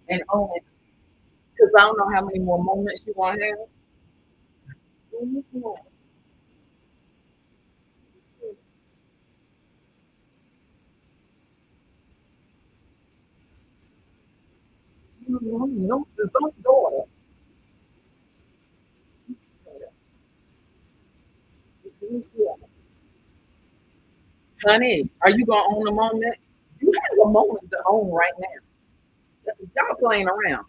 and own it. Because I don't know how many more moments you want to have. You know, his own daughter. Honey, are you gonna own a moment? You have a moment to own right now. Y'all playing around.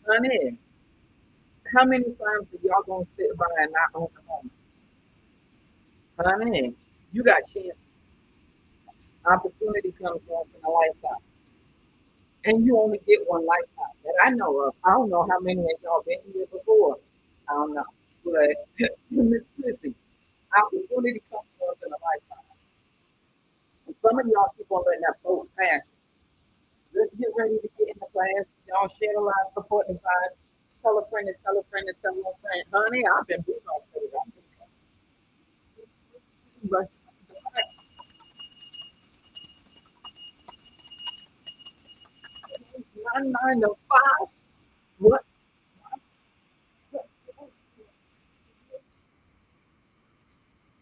Honey, how many times are y'all gonna sit by and not own a moment? Honey, you got chance. Opportunity comes once in a lifetime. And you only get one lifetime that I know of. I don't know how many of y'all been here before. I don't know. But Miss Chrissy, opportunity comes once in a lifetime. And some of y'all keep on letting that boat pass. Let's get ready to get in the class. Y'all share a lot, support and vibe. Tell a friend and tell a friend and tell a friend. Honey, I've been big on stage. I've been but 9 to 5. What?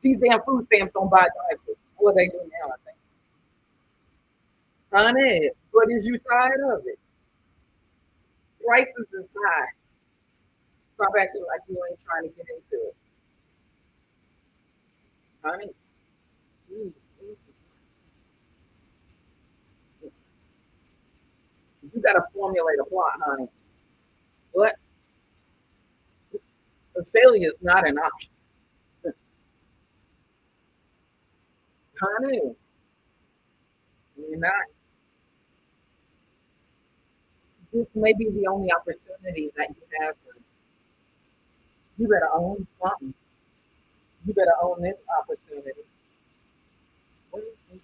These damn food stamps don't buy diapers. What they do now, I think. Honey, but is you tired of it? Prices is high. Stop acting like you ain't trying to get into it. Honey, mm, mm, you got to formulate a plot, honey. What? The failure is not an option. Honey, you're not. This may be the only opportunity that you have. You better own something. You better own this opportunity. What do you think?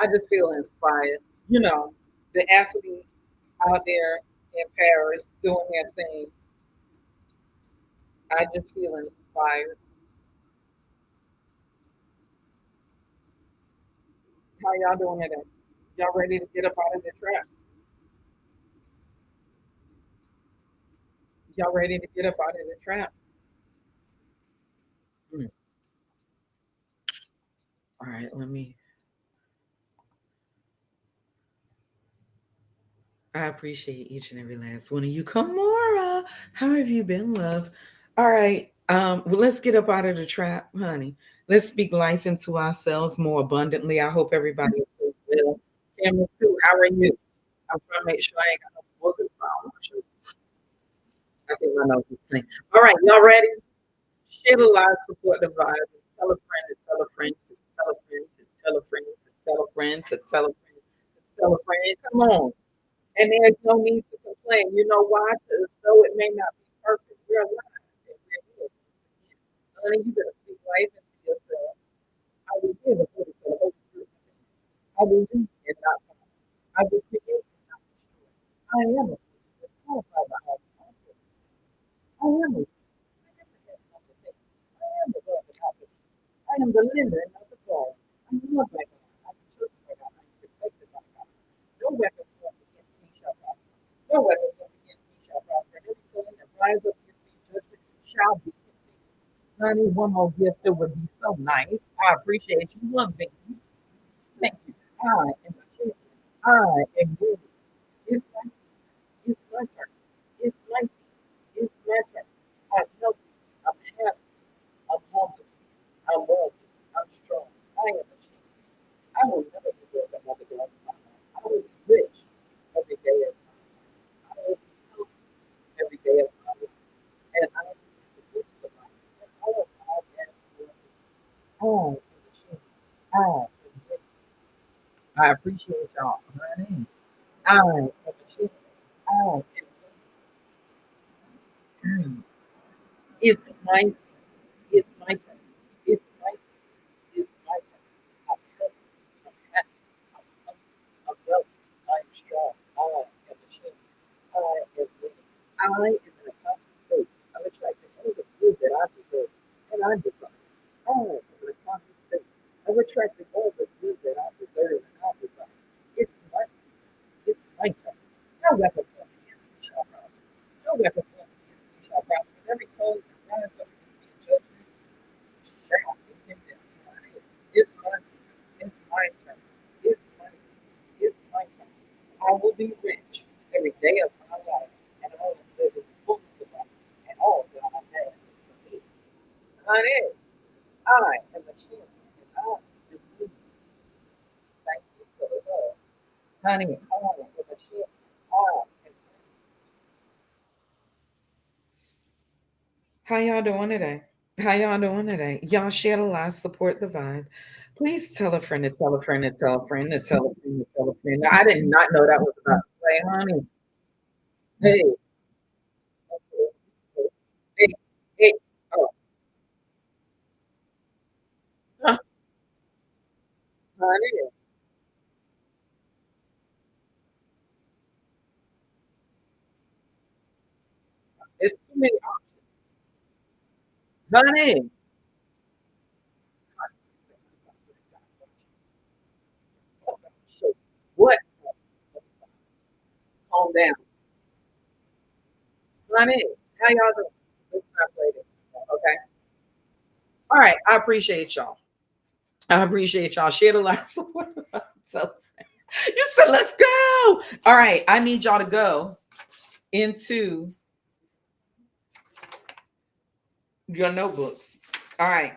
I just feel inspired. You know, the athletes out there in Paris doing their thing. I just feel inspired. How y'all doing today? Y'all ready to get up out of the trap? Y'all ready to get up out of the trap? Mm. All right, let me. I appreciate each and every last one of you. Kamora, how have you been, love? All right, well, let's get up out of the trap, honey. Let's speak life into ourselves more abundantly. I hope everybody is well. Family too. How are you? I'm trying to make sure I ain't got no boogers on. I think my nose is clean. All right, y'all ready? Share the live, support the vibe, and tell a friend to tell a friend to tell a friend to tell a friend to tell a friend to tell a friend to tell a friend. Come on. And there's no need to complain. You know why? Because though it may not be perfect, we're alive. And we're here. Honey, you better speak life into yourself. I will give a good for the Holy Spirit. I will lead and not follow. I will create and not destroy. I am a Christian. Qualified by all counsel. I am a I am the head, not the tail. I am the love and not the hate. I am the lender and not the borrower. I am loved by God. I am chosen by God. I am protected by God. No weapon formed against me shall prosper. No weapon formed against me shall prosper. And every tongue that rises up against me in judgment shall be condemned. Honey, one more gift, it would be so nice. I appreciate you. One thing. Thank you. I am a champion. I am worthy. It's my it's my turn. It's my season. It's my turn. I'm healthy. I'm happy. I'm humble. I'm wealthy. I'm strong. I am a champion. I will never be broke another day of my life. I will be rich every day of my life. I will be healthy every day of my life. And I will be the fruits of my life. And all of my best work. I am a champion. I am ready. I appreciate y'all. Honey. I am a champion. Oh, mm, it's my, it's my turn. It's my, it's my turn. I'm healthy. I'm happy. I'm hungry. I'm wealthy. I'm strong. I am a champion. I am winning. I am in a constant state. I'm attracting all the good that I deserve and I desire. I am in a constant state. I'm attracting all the good that I deserve and I desire. It's my season. It's my time. No weapon formed against me shall prosper. No weapon formed against me shall prosper. And every tongue that rises up against me in judgment shall be condemned. It's my season. It's my turn. It's my season. It's my turn. I will be rich every day of my life, and I will live in the fullness of life and all that God has for me. Honey, I am a champion, and I am winning. Thank you for the love. Honey, I am a champion. I am. How y'all doing today? How y'all doing today? Y'all share the live, support the vibe. Please tell a friend to tell a friend to tell a friend to tell a friend to tell a friend. I did not know that was about to play, honey. Hey, hey, hey. Oh, honey, it's too many honey. So what? Calm down, honey. How y'all doing? Let's not play this. Okay. All right. I appreciate y'all. I appreciate y'all. Share the live. Support the vibe. So you said let's go. All right. I need y'all to go into your notebooks. All right.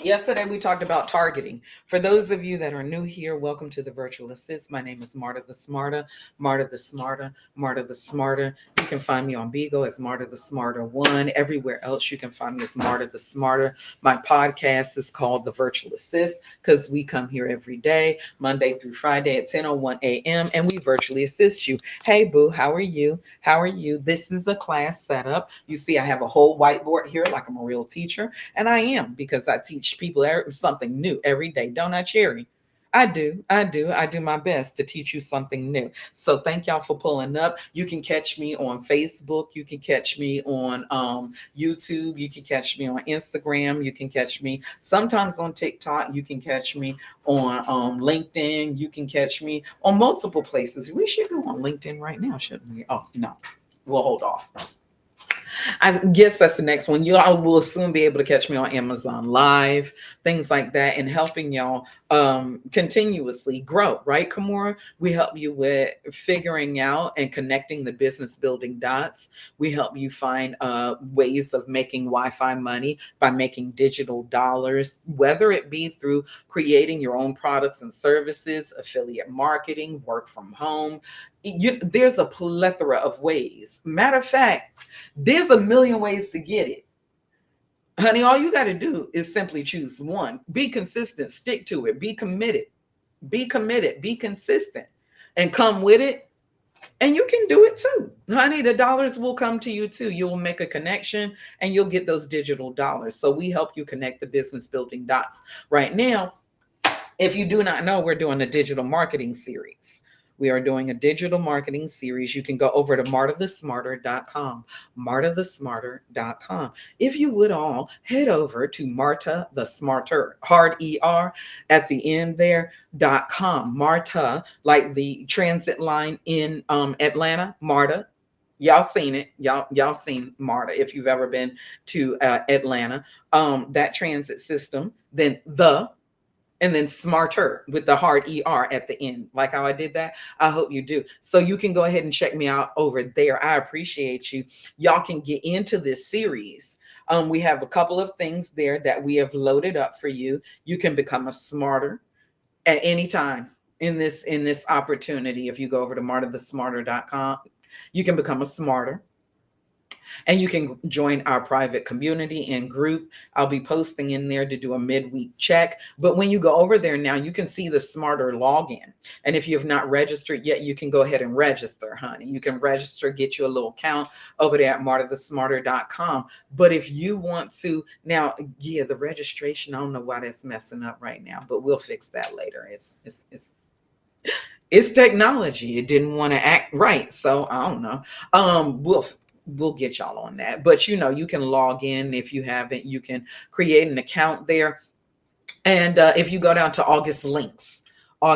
Yesterday, we talked about targeting. For those of you that are new here, welcome to the Virtual Assist. My name is Marta the Smarter, Marta the Smarter, Marta the Smarter. You can find me on Beagle as Marta the Smarter One. Everywhere else, you can find me as Marta the Smarter. My podcast is called The Virtual Assist because we come here every day, Monday through Friday at 10:01 a.m., and we virtually assist you. Hey, boo, how are you? How are you? This is a class setup. You see, I have a whole whiteboard here like I'm a real teacher. And I am because I teach people something new every day, don't I, Cherry? I do my best to teach you something new. So thank y'all for pulling up. You can catch me on Facebook. You can catch me on YouTube. You can catch me on Instagram. You can catch me sometimes on TikTok. You can catch me on LinkedIn. You can catch me on multiple places. We should go on LinkedIn right now, shouldn't we? Oh, no. We'll hold off. I guess that's the next one. You all will soon be able to catch me on Amazon Live, things like that, and helping y'all continuously grow, right, Kamora? We help you with figuring out and connecting the business building dots. We help you find ways of making Wi-Fi money by making digital dollars, whether it be through creating your own products and services, affiliate marketing, work from home. There's a plethora of ways. Matter of fact, there's a million ways to get it. Honey, all you got to do is simply choose one. Be consistent, stick to it, be committed, be consistent, and come with it. And you can do it too. Honey, the dollars will come to you too. You'll make a connection and you'll get those digital dollars. So we help you connect the business building dots. Right now, if you do not know, we're doing a digital marketing series. We are doing a digital marketing series. You can go over to martathesmarter.com, martathesmarter.com. If you would all head over to Marta the Smarter, hard ER at the end there, .com. Marta, like the transit line in Atlanta, Marta. Y'all seen it. Y'all seen Marta if you've ever been to Atlanta. That transit system, then the and then smarter with the hard er at the end, like how I did that. I hope you do. So you can go ahead and check me out over there. I appreciate you. Y'all can get into this series. We have a couple of things there that we have loaded up for you. You can become a smarter at any time in this opportunity. If you go over to martathesmarter.com, you can become a smarter. And you can join our private community and group. I'll be posting in there to do a midweek check. But when you go over there now, you can see the smarter login. And if you have not registered yet, you can go ahead and register, honey. You can register, get you a little account over there at martathesmarter.com. But if you want to, now, yeah, the registration, I don't know why that's messing up right now, but we'll fix that later. It's technology. It didn't want to act right. So I don't know. We'll get y'all on that. But you can log in if you haven't. You can create an account there, and if you go down to August links, how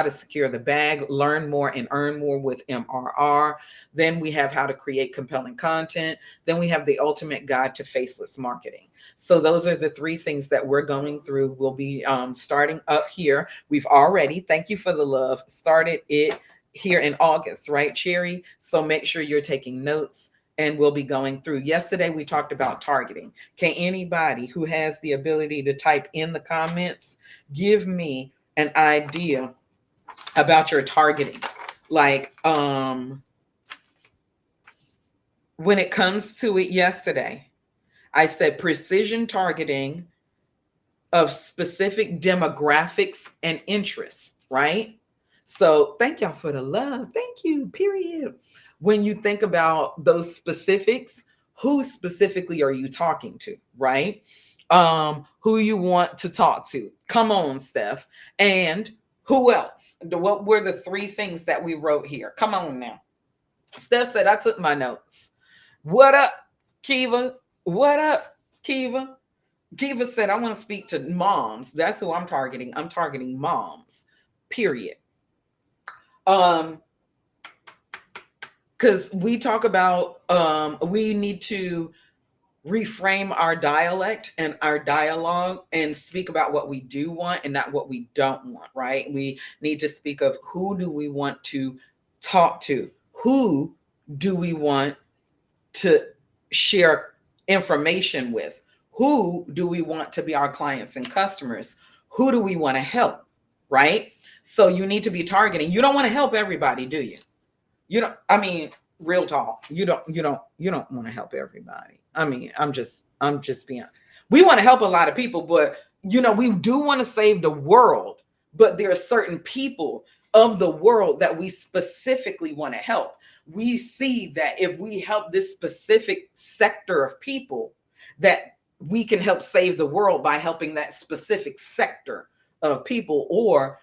to secure the bag, learn more and earn more with MRR. Then we have how to create compelling content. Then we have the ultimate guide to faceless marketing. So those are the three things that we're going through. We'll be starting up here. We've already, thank you for the love, started it here in August, right, Cherry? So make sure you're taking notes, and we'll be going through. Yesterday, we talked about targeting. Can anybody who has the ability to type in the comments give me an idea about your targeting? Like, when it comes to it yesterday, I said precision targeting of specific demographics and interests, right? So thank y'all for the love. Thank you, period. When you think about those specifics, who specifically are you talking to, right? Who you want to talk to. Come on, Steph. And who else? What were the three things that we wrote here? Come on now. Steph said, I took my notes. What up, Kiva? What up, Kiva? Kiva said, I want to speak to moms. That's who I'm targeting. I'm targeting moms, period. Um, because we talk about we need to reframe our dialect and our dialogue and speak about what we do want and not what we don't want, right? We need to speak of who do we want to talk to? Who do we want to share information with? Who do we want to be our clients and customers? Who do we want to help? Right? So you need to be targeting. You don't want to help everybody, do you? You don't, I mean, real talk. You don't want to help everybody. I mean, I'm just being, we want to help a lot of people, but we do want to save the world, but there are certain people of the world that we specifically want to help. We see that if we help this specific sector of people, that we can help save the world by helping that specific sector of people, or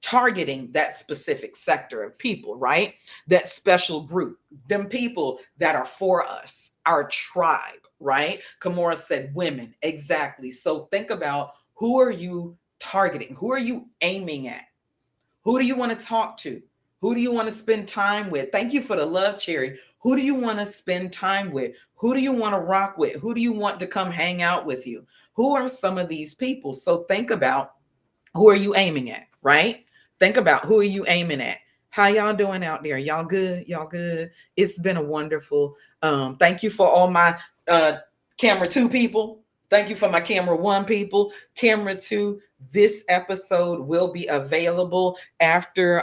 targeting that specific sector of people, right? That special group, them people that are for us, our tribe, right? Kamora said women, exactly. So think about, who are you targeting? Who are you aiming at? Who do you want to talk to? Who do you want to spend time with? Thank you for the love, Cherry. Who do you want to spend time with? Who do you want to rock with? Who do you want to come hang out with you? Who are some of these people? So think about, who are you aiming at, right? Think about, who are you aiming at? How y'all doing out there? Y'all good? Y'all good? It's been a wonderful. Thank you for all my uh camera 2 people. Thank you for my camera 1 people. Camera 2, this episode will be available after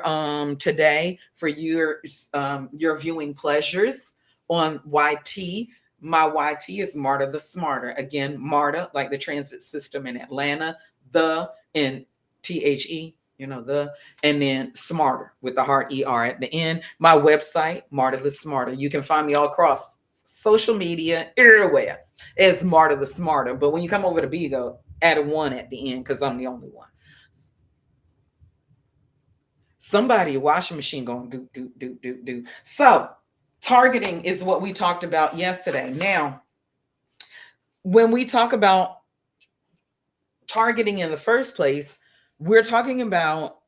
today for your viewing pleasures on YT. My YT is Marta the Smarter. Again, Marta, like the transit system in Atlanta, the in the, and then smarter with the hard ER at the end. My website, Marta the Smarter. You can find me all across social media, everywhere as Marta the Smarter. But when you come over to Bigo, add a 1 at the end, because I'm the only one. Somebody, washing machine going do, do, do, do, do. So targeting is what we talked about yesterday. Now, when we talk about targeting in the first place, we're talking about,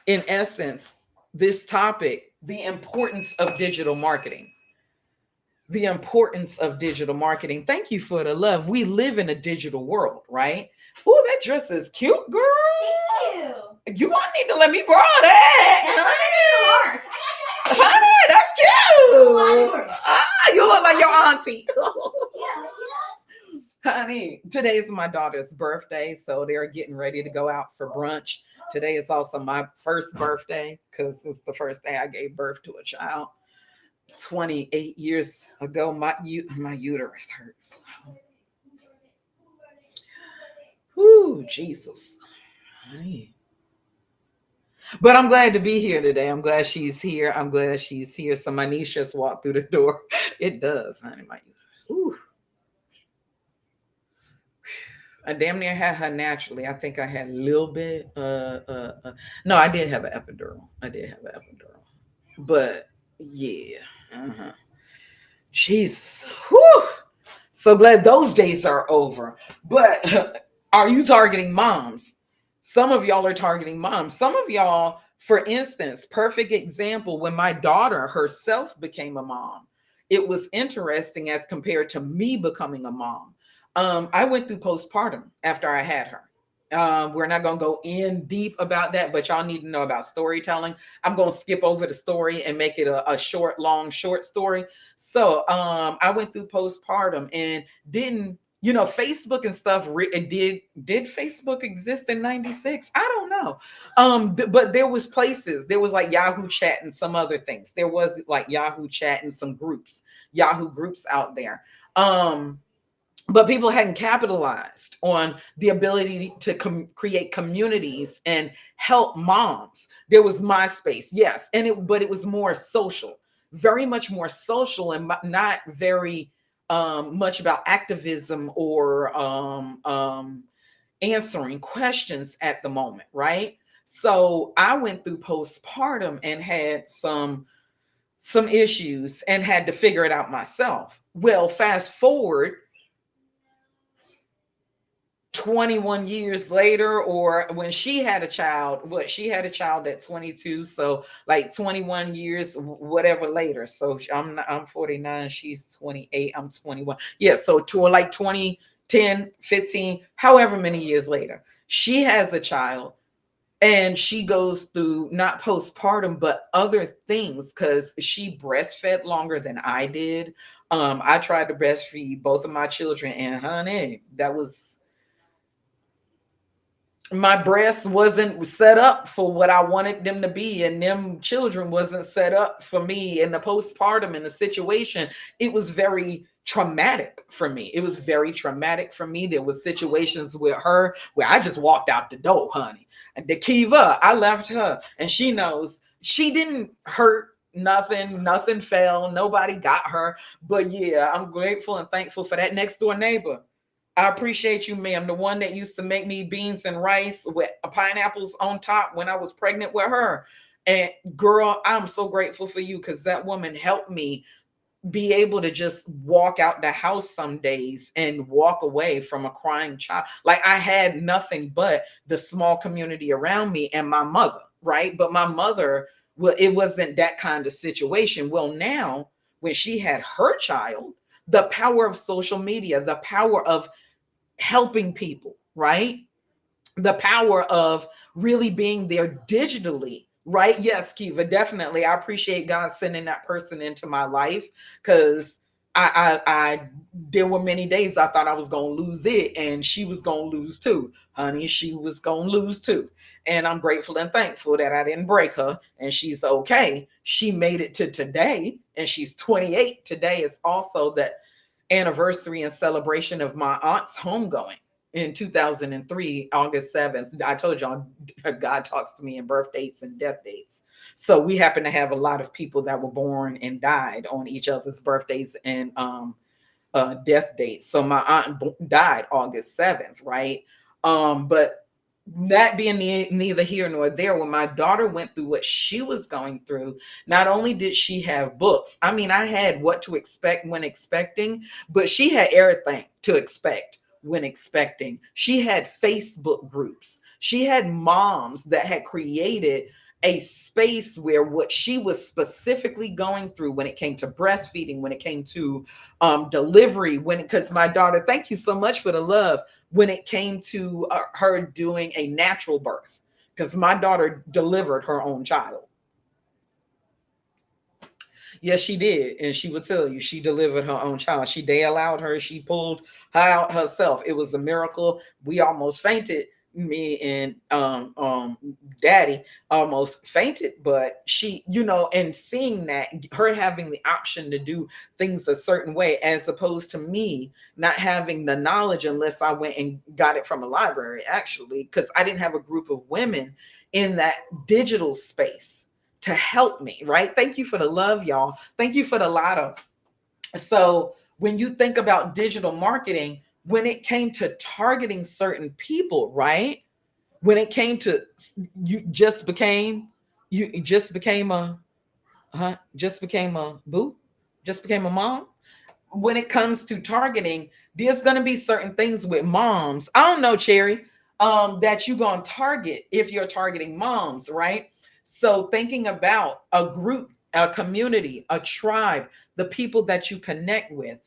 in essence, this topic, the importance of digital marketing. The importance of digital marketing. Thank you for the love. We live in a digital world, right? Oh, that dress is cute, girl. Thank you. You won't need to let me borrow that. That's Honey, that's cute. Ah, you look like your auntie. Honey, today is my daughter's birthday, so they're getting ready to go out for brunch. Today is also my first birthday, because it's the first day I gave birth to a child. 28 years ago, my uterus hurts. Whoo, Jesus. Honey. But I'm glad to be here today. I'm glad she's here. I'm glad she's here. So my niece just walked through the door. It does, honey. My uterus. Ooh. I damn near had her naturally. I think I had a little bit. No, I did have an epidural. I did have an epidural. But yeah. Uh-huh. Jesus. Whew. So glad those days are over. But are you targeting moms? Some of y'all are targeting moms. Some of y'all, for instance, perfect example, when my daughter herself became a mom, it was interesting as compared to me becoming a mom. I went through postpartum after I had her. We're not going to go in deep about that, but y'all need to know about storytelling. I'm going to skip over the story and make it a short, long, short story. So I went through postpartum and didn't, Facebook and stuff. Did Facebook exist in '96? I don't know. But there was places. There was like Yahoo Chat and some other things. There was like Yahoo Chat and some groups, Yahoo groups out there. But people hadn't capitalized on the ability to create communities and help moms. There was MySpace, yes, but it was more social, very much more social, and not very much about activism or answering questions at the moment, right? So I went through postpartum and had some issues and had to figure it out myself. Well, fast forward 21 years later, or when she had a child, she had a child at 22, so like 21 years whatever later. So I'm 49, she's 28, I'm 21. Yeah, so to like 20, 10, 15, however many years later, she has a child, and she goes through not postpartum but other things because she breastfed longer than I did. I tried to breastfeed both of my children, and honey, that was, my breast wasn't set up for what I wanted them to be, and them children wasn't set up for me in the postpartum in the situation. It was very traumatic for me. It was very traumatic for me. There was situations with her where I just walked out the door, honey. And the Kiva, I left her, and she knows she didn't hurt nothing. Nothing fell. Nobody got her. But yeah, I'm grateful and thankful for that next door neighbor. I appreciate you, ma'am. The one that used to make me beans and rice with pineapples on top when I was pregnant with her. And girl, I'm so grateful for you because that woman helped me be able to just walk out the house some days and walk away from a crying child. Like I had nothing but the small community around me and my mother, right? But my mother, well, it wasn't that kind of situation. Well, now when she had her child, the power of social media, the power of helping people, right? The power of really being there digitally, right? Yes, Kiva, definitely. I appreciate God sending that person into my life because I there were many days I thought I was gonna lose it, and she was gonna lose too, honey. She was gonna lose too, and I'm grateful and thankful that I didn't break her, and she's okay. She made it to today, and she's 28. Today is also the anniversary and celebration of my aunt's homegoing in 2003, August 7th. I told y'all, God talks to me in birth dates and death dates. So we happen to have a lot of people that were born and died on each other's birthdays and death dates. So my aunt died August 7th, right? But that being neither here nor there, when my daughter went through what she was going through, not only did she have books, I mean, I had what to expect when expecting, but she had everything to expect when expecting. She had Facebook groups, she had moms that had created a space where what she was specifically going through when it came to breastfeeding, when it came to delivery, when because my daughter, thank you so much for the love, when it came to her doing a natural birth, because my daughter delivered her own child. Yes, she did, and she would tell you she delivered her own child. They allowed her. She pulled her out herself. It was a miracle. We almost fainted me and daddy almost fainted, but she, and seeing that, her having the option to do things a certain way, as opposed to me not having the knowledge unless I went and got it from a library, actually, because I didn't have a group of women in that digital space to help me, right? Thank you for the love, y'all. Thank you for the lotto. So when you think about digital marketing, when it came to targeting certain people, right? When it came to, you just became, you just became a, just became a boo, just became a mom. When it comes to targeting, there's going to be certain things with moms. I don't know, Cherry, that you're going to target if you're targeting moms, right? So thinking about a group, a community, a tribe, the people that you connect with,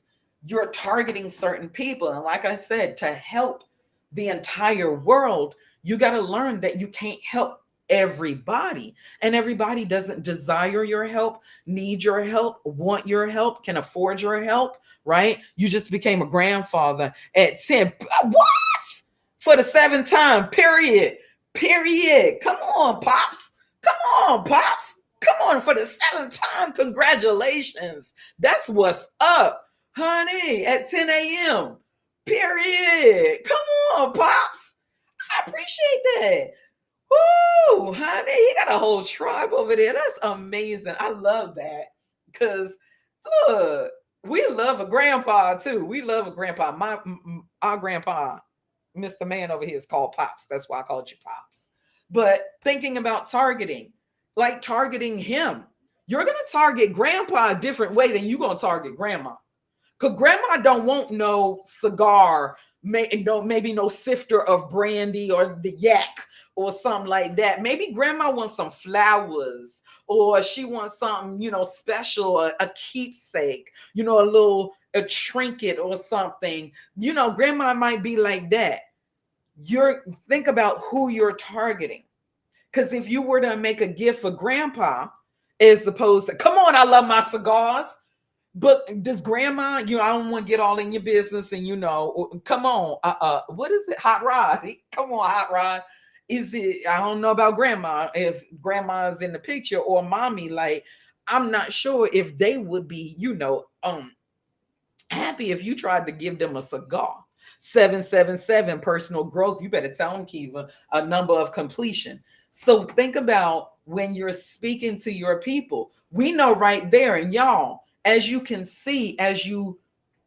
you're targeting certain people. And like I said, to help the entire world, you got to learn that you can't help everybody, and everybody doesn't desire your help, need your help, want your help, can afford your help, right? You just became a grandfather at 10. What? For the seventh time, period. Period. Come on, Pops. Come on, Pops. Come on, for the seventh time. Congratulations. That's what's up, honey, at 10 a.m. Period. Come on, Pops. I appreciate that. Woo, honey, he got a whole tribe over there. That's amazing. I love that. Because, look, we love a grandpa too. We love a grandpa. Our grandpa, Mr. Man over here, is called Pops. That's why I called you Pops. But thinking about targeting, like targeting him, you're gonna target grandpa a different way than you're gonna target grandma. Cause grandma don't want no cigar, maybe no sifter of brandy or the yak or something like that. Maybe grandma wants some flowers, or she wants something, special, a keepsake, a trinket or something. Grandma might be like that. You're Think about who you're targeting. Because if you were to make a gift for grandpa, as opposed to, come on, I love my cigars. But does grandma, I don't want to get all in your business, and come on, what is it? Hot Rod. Come on, Hot Rod. Is it, I don't know about grandma, if grandma's in the picture, or mommy, like, I'm not sure if they would be, happy if you tried to give them a cigar. 777 personal growth. You better tell them, Kiva, a number of completion. So think about when you're speaking to your people. We know right there, and y'all, as you can see, as you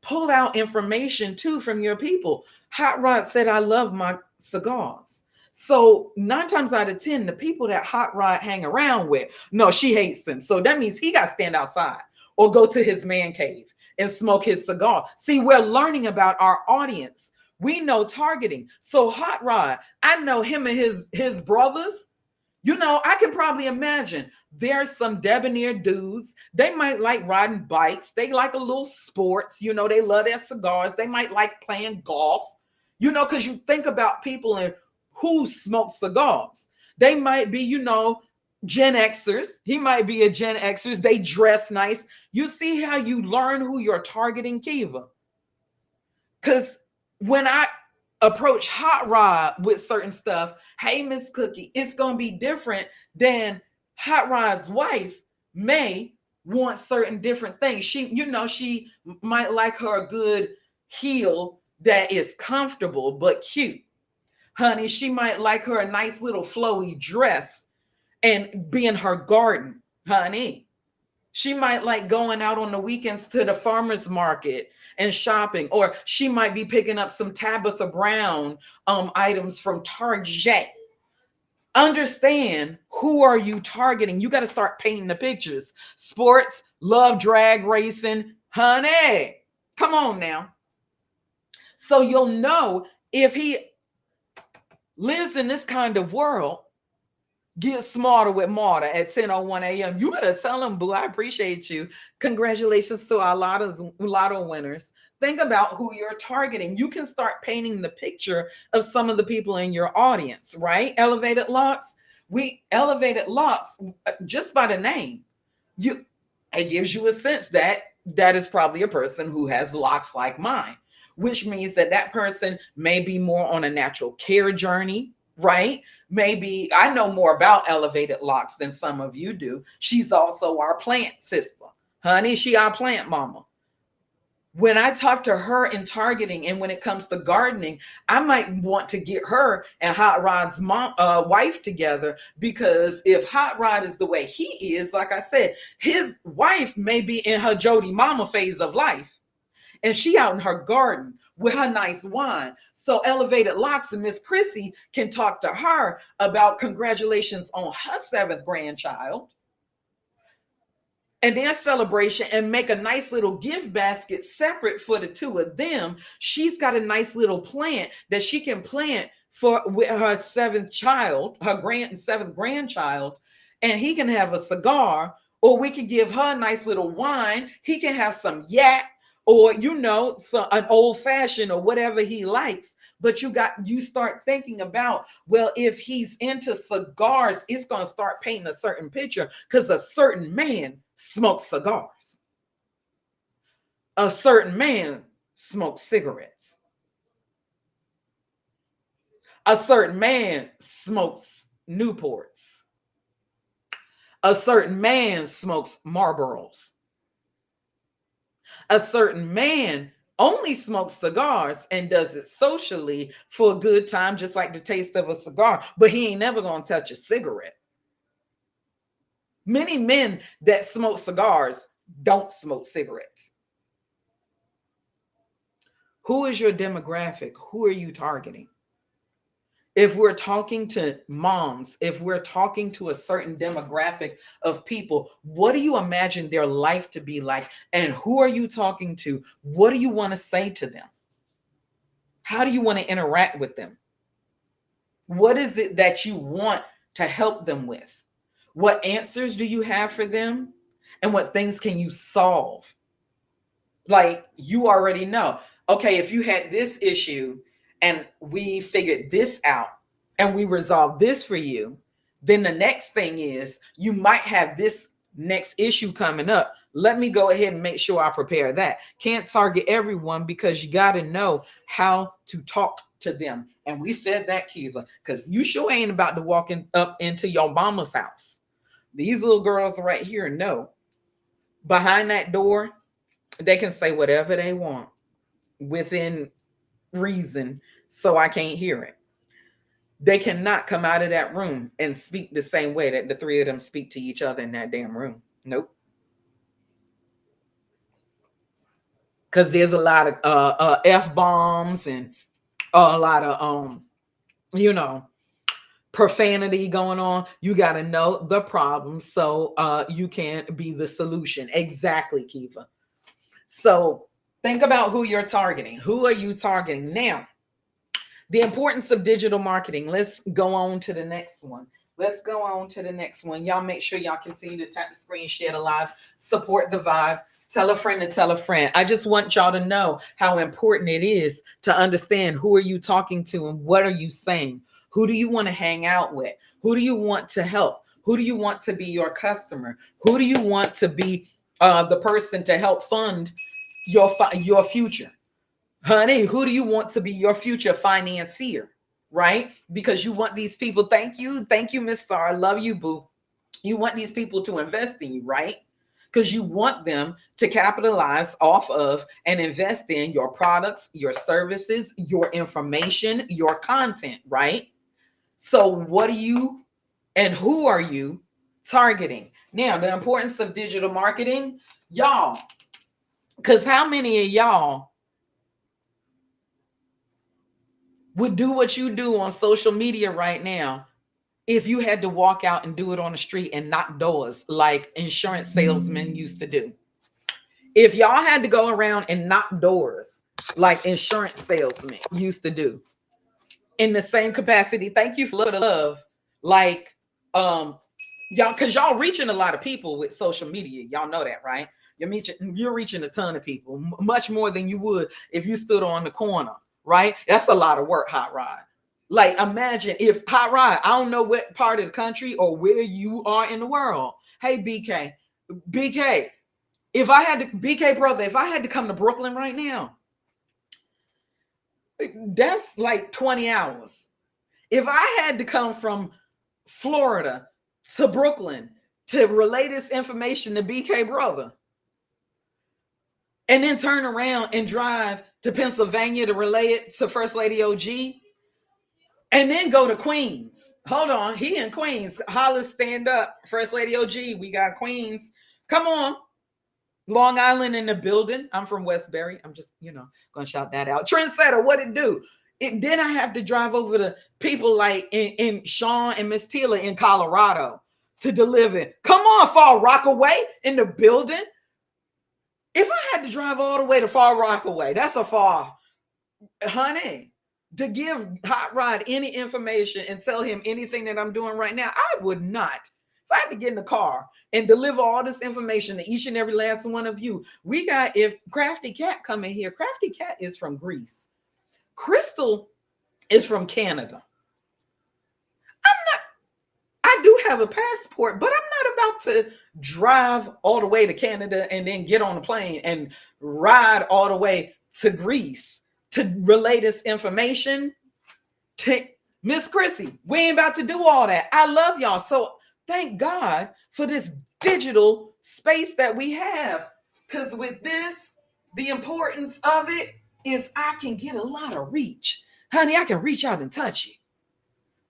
pull out information too from your people. Hot Rod said, I love my cigars. So 9 times out of 10, the people that Hot Rod hang around with, no, she hates them. So that means he got to stand outside or go to his man cave and smoke his cigar. See, we're learning about our audience. We know targeting. So Hot Rod, I know him and his brothers. I can probably imagine there's some debonair dudes. They might like riding bikes. They like a little sports. They love their cigars. They might like playing golf. Because you think about people and who smokes cigars. They might be, Gen Xers. He might be a Gen Xers. They dress nice. You see how you learn who you're targeting, Kiva? Because when I approach Hot Rod with certain stuff, hey, Miss Cookie, it's going to be different than Hot Rod's wife may want certain different things. She might like her a good heel that is comfortable but cute. Honey, she might like her a nice little flowy dress and be in her garden, honey. She might like going out on the weekends to the farmer's market and shopping, or she might be picking up some Tabitha Brown items from Target. Understand, who are you targeting? You got to start painting the pictures. Sports, love, drag racing, honey. Come on now. So you'll know if he lives in this kind of world. Get smarter with Marta at 10:01 a.m. You better tell them, boo, I appreciate you. Congratulations to our lotto winners. Think about who you're targeting. You can start painting the picture of some of the people in your audience, right? Elevated Locks. We Elevated Locks, just by the name, you it gives you a sense that that is probably a person who has locks like mine. which means that that person may be more on a natural care journey, right? Maybe I know more about elevated locks than some of you do. She's also our plant sister. Honey, she our plant mama. When I talk to her in targeting and when it comes to gardening, I might want to get her and Hot Rod's wife together, because if Hot Rod is the way he is, like I said, his wife may be in her Jody Mama phase of life, and she out in her garden with her nice wine. So Elevated Locks and Miss Chrissy can talk to her about congratulations on her seventh grandchild and their celebration, and make a nice little gift basket separate for the two of them. She's got a nice little plant that she can plant for with her seventh child, her seventh grandchild, and he can have a cigar, or we can give her a nice little wine. He can have some yak, or an old fashioned or whatever he likes. But you start thinking about, well, if he's into cigars, it's going to start painting a certain picture, because a certain man smokes cigars, a certain man smokes cigarettes, a certain man smokes Newports, a certain man smokes Marlboros, a certain man only smokes cigars and does it socially for a good time, just like the taste of a cigar, but he ain't never gonna touch a cigarette. Many men that smoke cigars don't smoke cigarettes. Who is your demographic? Who are you targeting? If we're talking to moms, if we're talking to a certain demographic of people, what do you imagine their life to be like? And who are you talking to? What do you want to say to them? How do you want to interact with them? What is it that you want to help them with? What answers do you have for them? And what things can you solve? Like, you already know, okay, if you had this issue and we figured this out and we resolved this for you, then the next thing is you might have this next issue coming up. Let me go ahead and make sure I prepare that. Can't target everyone, because you got to know how to talk to them. And we said that, Kiva, because you sure ain't about to walk up into your mama's house. These little girls right here know behind that door they can say whatever they want within reason, so I can't hear it. They cannot come out of that room and speak the same way that the three of them speak to each other in that damn room. Nope. Because there's a lot of f bombs and a lot of you know profanity going on. You got to know the problem so you can be the solution. Exactly, Kiva. So think about who you're targeting. Who are you targeting now? The importance of digital marketing. Let's go on to the next one. Let's go on to the next one. Y'all make sure y'all continue to tap the screen, share the live, support the vibe. Tell a friend to tell a friend. I just want y'all to know how important it is to understand who are you talking to and what are you saying. Who do you want to hang out with? Who do you want to help? Who do you want to be your customer? Who do you want to be the person to help fund your future? Honey, who do you want to be your future financier? Right? Because you want these people, thank you, Miss Star. I love you, boo. You want these people to invest in you, right? Because you want them to capitalize off of and invest in your products, your services, your information, your content, right? So, what are you and who are you targeting? Now, the importance of digital marketing, y'all, because how many of y'all would do what you do on social media right now if you had to walk out and do it on the street and knock doors like insurance salesmen used to do? If y'all had to go around and knock doors like insurance salesmen used to do in the same capacity, thank you for the love. Like, y'all, because y'all reaching a lot of people with social media. Y'all know that, right? You're reaching a ton of people, much more than you would if you stood on the corner, right? That's a lot of work, Hot Rod. Like, imagine if Hot Rod, I don't know what part of the country or where you are in the world. Hey, BK, if I had to, BK brother, if I had to come to Brooklyn right now, That's like 20 hours. If I had to come from Florida to Brooklyn to relay this information to BK brother, and then turn around and drive to Pennsylvania to relay it to First Lady OG, and then go to Queens. Hold on, he in Queens. Hollis, stand up. First Lady OG, we got Queens. Come on. Long Island in the building. I'm from Westbury. I'm just, gonna shout that out. Trendsetter, what it do? Then I have to drive over to people like in Sean and Miss Tila in Colorado to deliver. Come on, Far Rockaway in the building. If I had to drive all the way to Far Rockaway, that's a far, honey. To give Hot Rod any information and tell him anything that I'm doing right now, I would not. If I had to get in the car and deliver all this information to each and every last one of you, we got, if Crafty Cat come in here, Crafty Cat is from Greece. Crystal is from Canada. I do have a passport, but I'm not about to drive all the way to Canada and then get on a plane and ride all the way to Greece to relay this information to Miss Chrissy. We ain't about to do all that. I love y'all. So thank God for this digital space that we have. Because with this, the importance of it is I can get a lot of reach. Honey, I can reach out and touch you.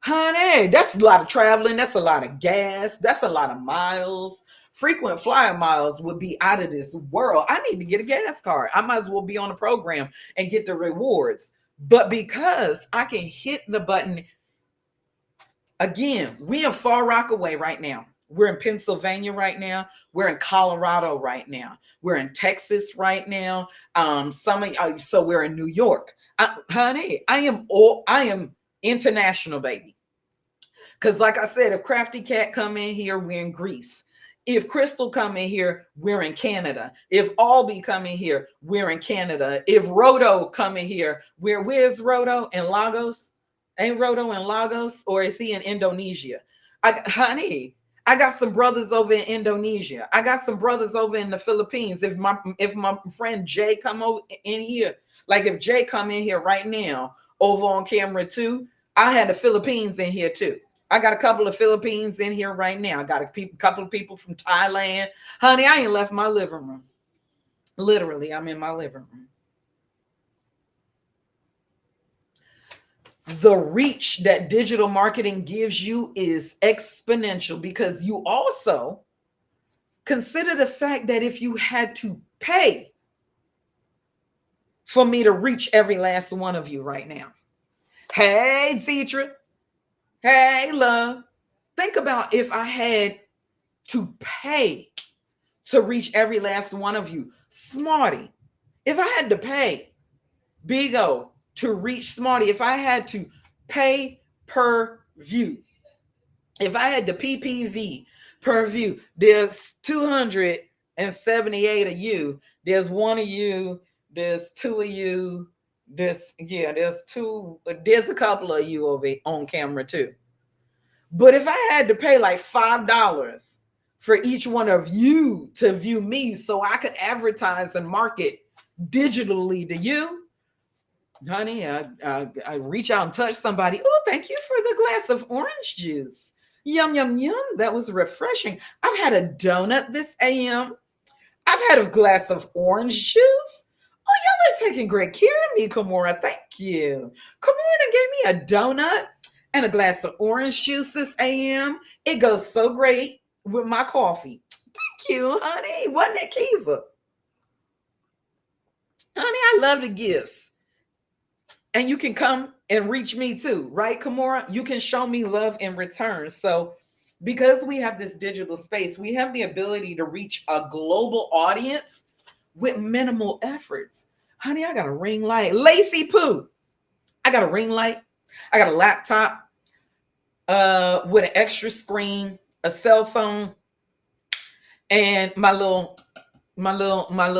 Honey, that's a lot of traveling. That's a lot of gas. That's a lot of miles. Frequent flyer miles would be out of this world. I need to get a gas card. I might as well be on the program and get the rewards. But because I can hit the button again, we in Far Rockaway right now. We're in Pennsylvania right now. We're in Colorado right now. We're in Texas right now. So we're in New York. Honey, I am international, baby. Because, like I said, if Crafty Cat come in here, we're in Greece. If Crystal come in here, we're in Canada. If Albie come in here, we're in Canada. If Roto come in here, where's Roto in Lagos? Ain't Roto in Lagos, or is he in Indonesia? Honey, I got some brothers over in Indonesia. I got some brothers over in the Philippines. If my friend Jay come over in here, like if Jay come in here right now over on camera too, I had the Philippines in here too. I got a couple of Philippines in here right now. I got couple of people from Thailand. Honey, I ain't left my living room. Literally, I'm in my living room. The reach that digital marketing gives you is exponential because you also consider the fact that if you had to pay for me to reach every last one of you right now. Hey, Theatra. Hey, love. Think about if I had to pay to reach every last one of you. Smarty, if I had to pay Big O to reach Smarty, if I had to pay per view, if I had to PPV per view, there's 278 of you, there's one of you, there's two of you, there's a couple of you over on camera too. But if I had to pay like $5 for each one of you to view me so I could advertise and market digitally to you, honey, I reach out and touch somebody. Oh, thank you for the glass of orange juice. Yum, yum, yum. That was refreshing. I've had a donut this AM. I've had a glass of orange juice. Oh, y'all are taking great care of me, Kimora. Thank you. Kimora gave me a donut and a glass of orange juice this AM. It goes so great with my coffee. Thank you, honey. Wasn't it, Kiva? Honey, I love the gifts. And you can come and reach me too, right, Kimora? You can show me love in return. So, because we have this digital space, we have the ability to reach a global audience with minimal efforts. Honey, I got a ring light. Lacey Poo. I got a ring light. I got a laptop with an extra screen, a cell phone, and my little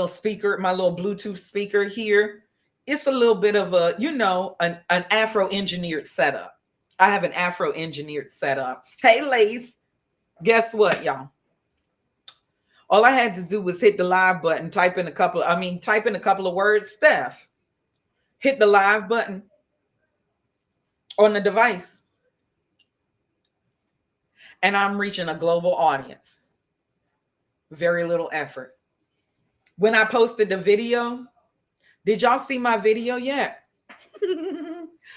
speaker, my little Bluetooth speaker here. It's a little bit of an Afro engineered setup. I have an Afro engineered setup. Hey, Lace, guess what, y'all? All I had to do was hit the live button, type in a couple of words, Steph. hit the live button on the device, and I'm reaching a global audience. Very little effort. When I posted the video, did y'all see my video yet?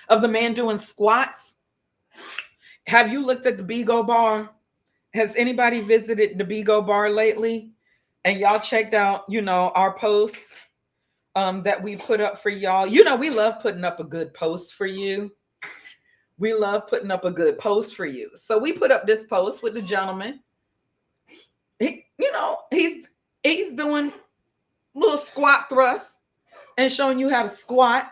Of the man doing squats? Have you looked at the Bigo bar? Has anybody visited the Bigo bar lately? And y'all checked out, our posts that we put up for y'all. We love putting up a good post for you. We love putting up a good post for you. So we put up this post with the gentleman. He's doing little squat thrusts and showing you how to squat.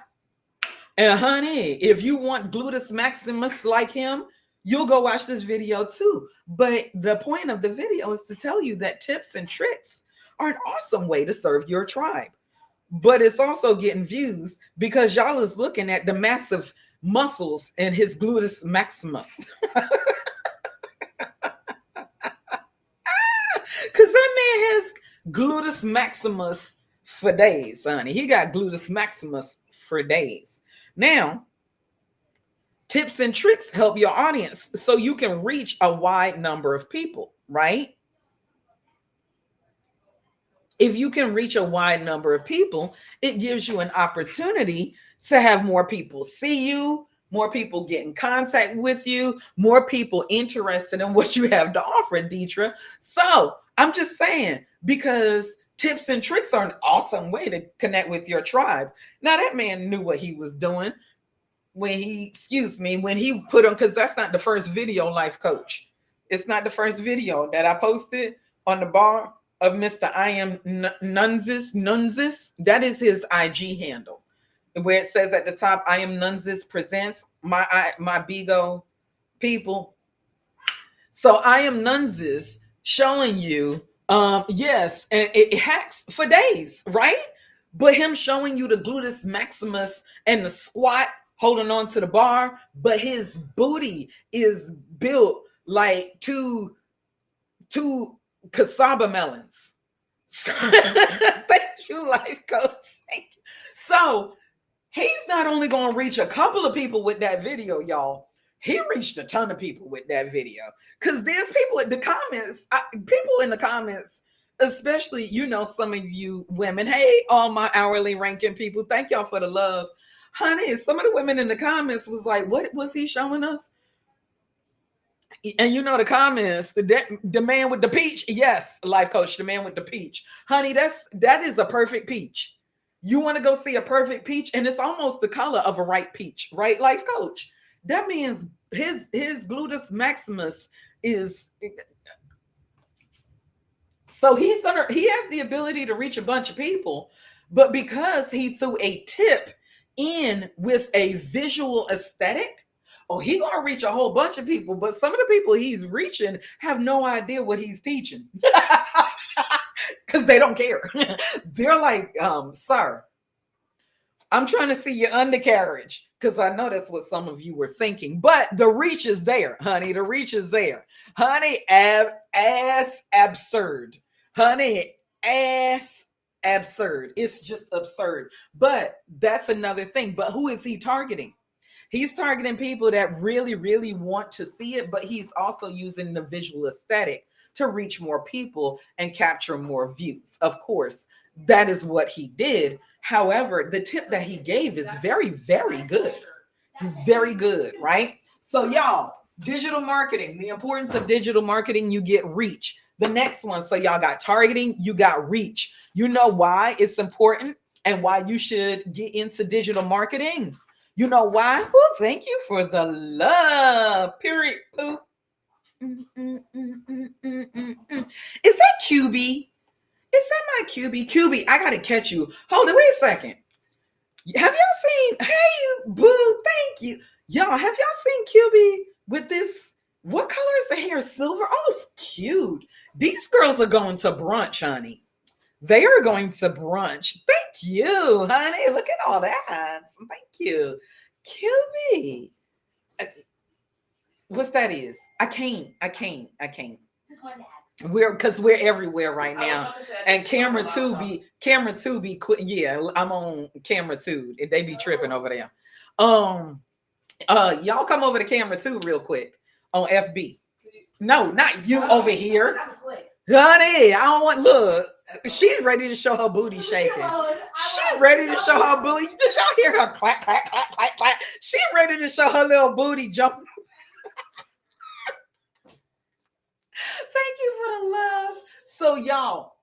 And honey, if you want gluteus maximus like him, you'll go watch this video too. But the point of the video is to tell you that tips and tricks are an awesome way to serve your tribe. But it's also getting views because y'all is looking at the massive muscles in his gluteus maximus. Because that man has gluteus maximus for days, honey. He got gluteus maximus for days. Now, tips and tricks help your audience so you can reach a wide number of people, right? If you can reach a wide number of people, it gives you an opportunity to have more people see you, more people get in contact with you, more people interested in what you have to offer, Deetra. So I'm just saying, because tips and tricks are an awesome way to connect with your tribe. Now, that man knew what he was doing when he put on, because that's not the first video, life coach. It's not the first video that I posted on the bar of Mr. I am Nunzis. That is his IG handle, where it says at the top, I am Nunzis presents my Bigo people. So I am Nunzis showing you, yes, and it hacks for days, right? But him showing you the gluteus maximus and the squat, holding on to the bar, but his booty is built like two cassava melons. Thank you, life coach. Thank you. So he's not only going to reach a couple of people with that video, y'all. He reached a ton of people with that video. Because there's people in the comments, especially, some of you women. Hey, all my hourly ranking people, thank y'all for the love. Honey, some of the women in the comments was like, what was he showing us? And the comments, the man with the peach. Yes, life coach, the man with the peach. Honey, that is a perfect peach. You want to go see a perfect peach, and it's almost the color of a ripe peach, right? Life coach. That means his gluteus maximus is, so he has the ability to reach a bunch of people, but because he threw a tip in with a visual aesthetic, oh, he gonna reach a whole bunch of people. But some of the people he's reaching have no idea what he's teaching. Because they don't care. They're like, sir, I'm trying to see your undercarriage, because I know that's what some of you were thinking. But the reach is there, honey. The reach is there, honey. Ass absurd, honey. Ass absurd. It's just absurd. But that's another thing. But who is he targeting? He's targeting people that really, really want to see it, but he's also using the visual aesthetic to reach more people and capture more views. Of course, that is what he did. However, the tip that he gave is very, very good. Very good, right? So, y'all, digital marketing, the importance of digital marketing, you get reach. The next one, so y'all got targeting, you got reach. You know why it's important and why you should get into digital marketing. You know why? Oh, thank you for the love. Period. Poop. Is that QB? Is that my QB? QB, I gotta catch you. Hold it, wait a second. Have y'all seen? Hey, boo, thank you. Y'all, have y'all seen QB with this? What color is the hair? Silver? Oh, it's cute. These girls are going to brunch, honey. They are going to brunch. Thank you, honey. Look at all that. Thank you. QB. What's that is? I can't. Just wanted to add we're everywhere right now. And camera two be quick. Yeah, I'm on camera two. They be tripping over there. Um y'all come over to camera two real quick on FB. No, not you over here. Honey, I don't want look. She's ready to show her booty shaking. She ready to show her booty. Did y'all hear her clack, clack, clack, clack, clack? She ready to show her little booty jumping. Thank you for the love. So y'all,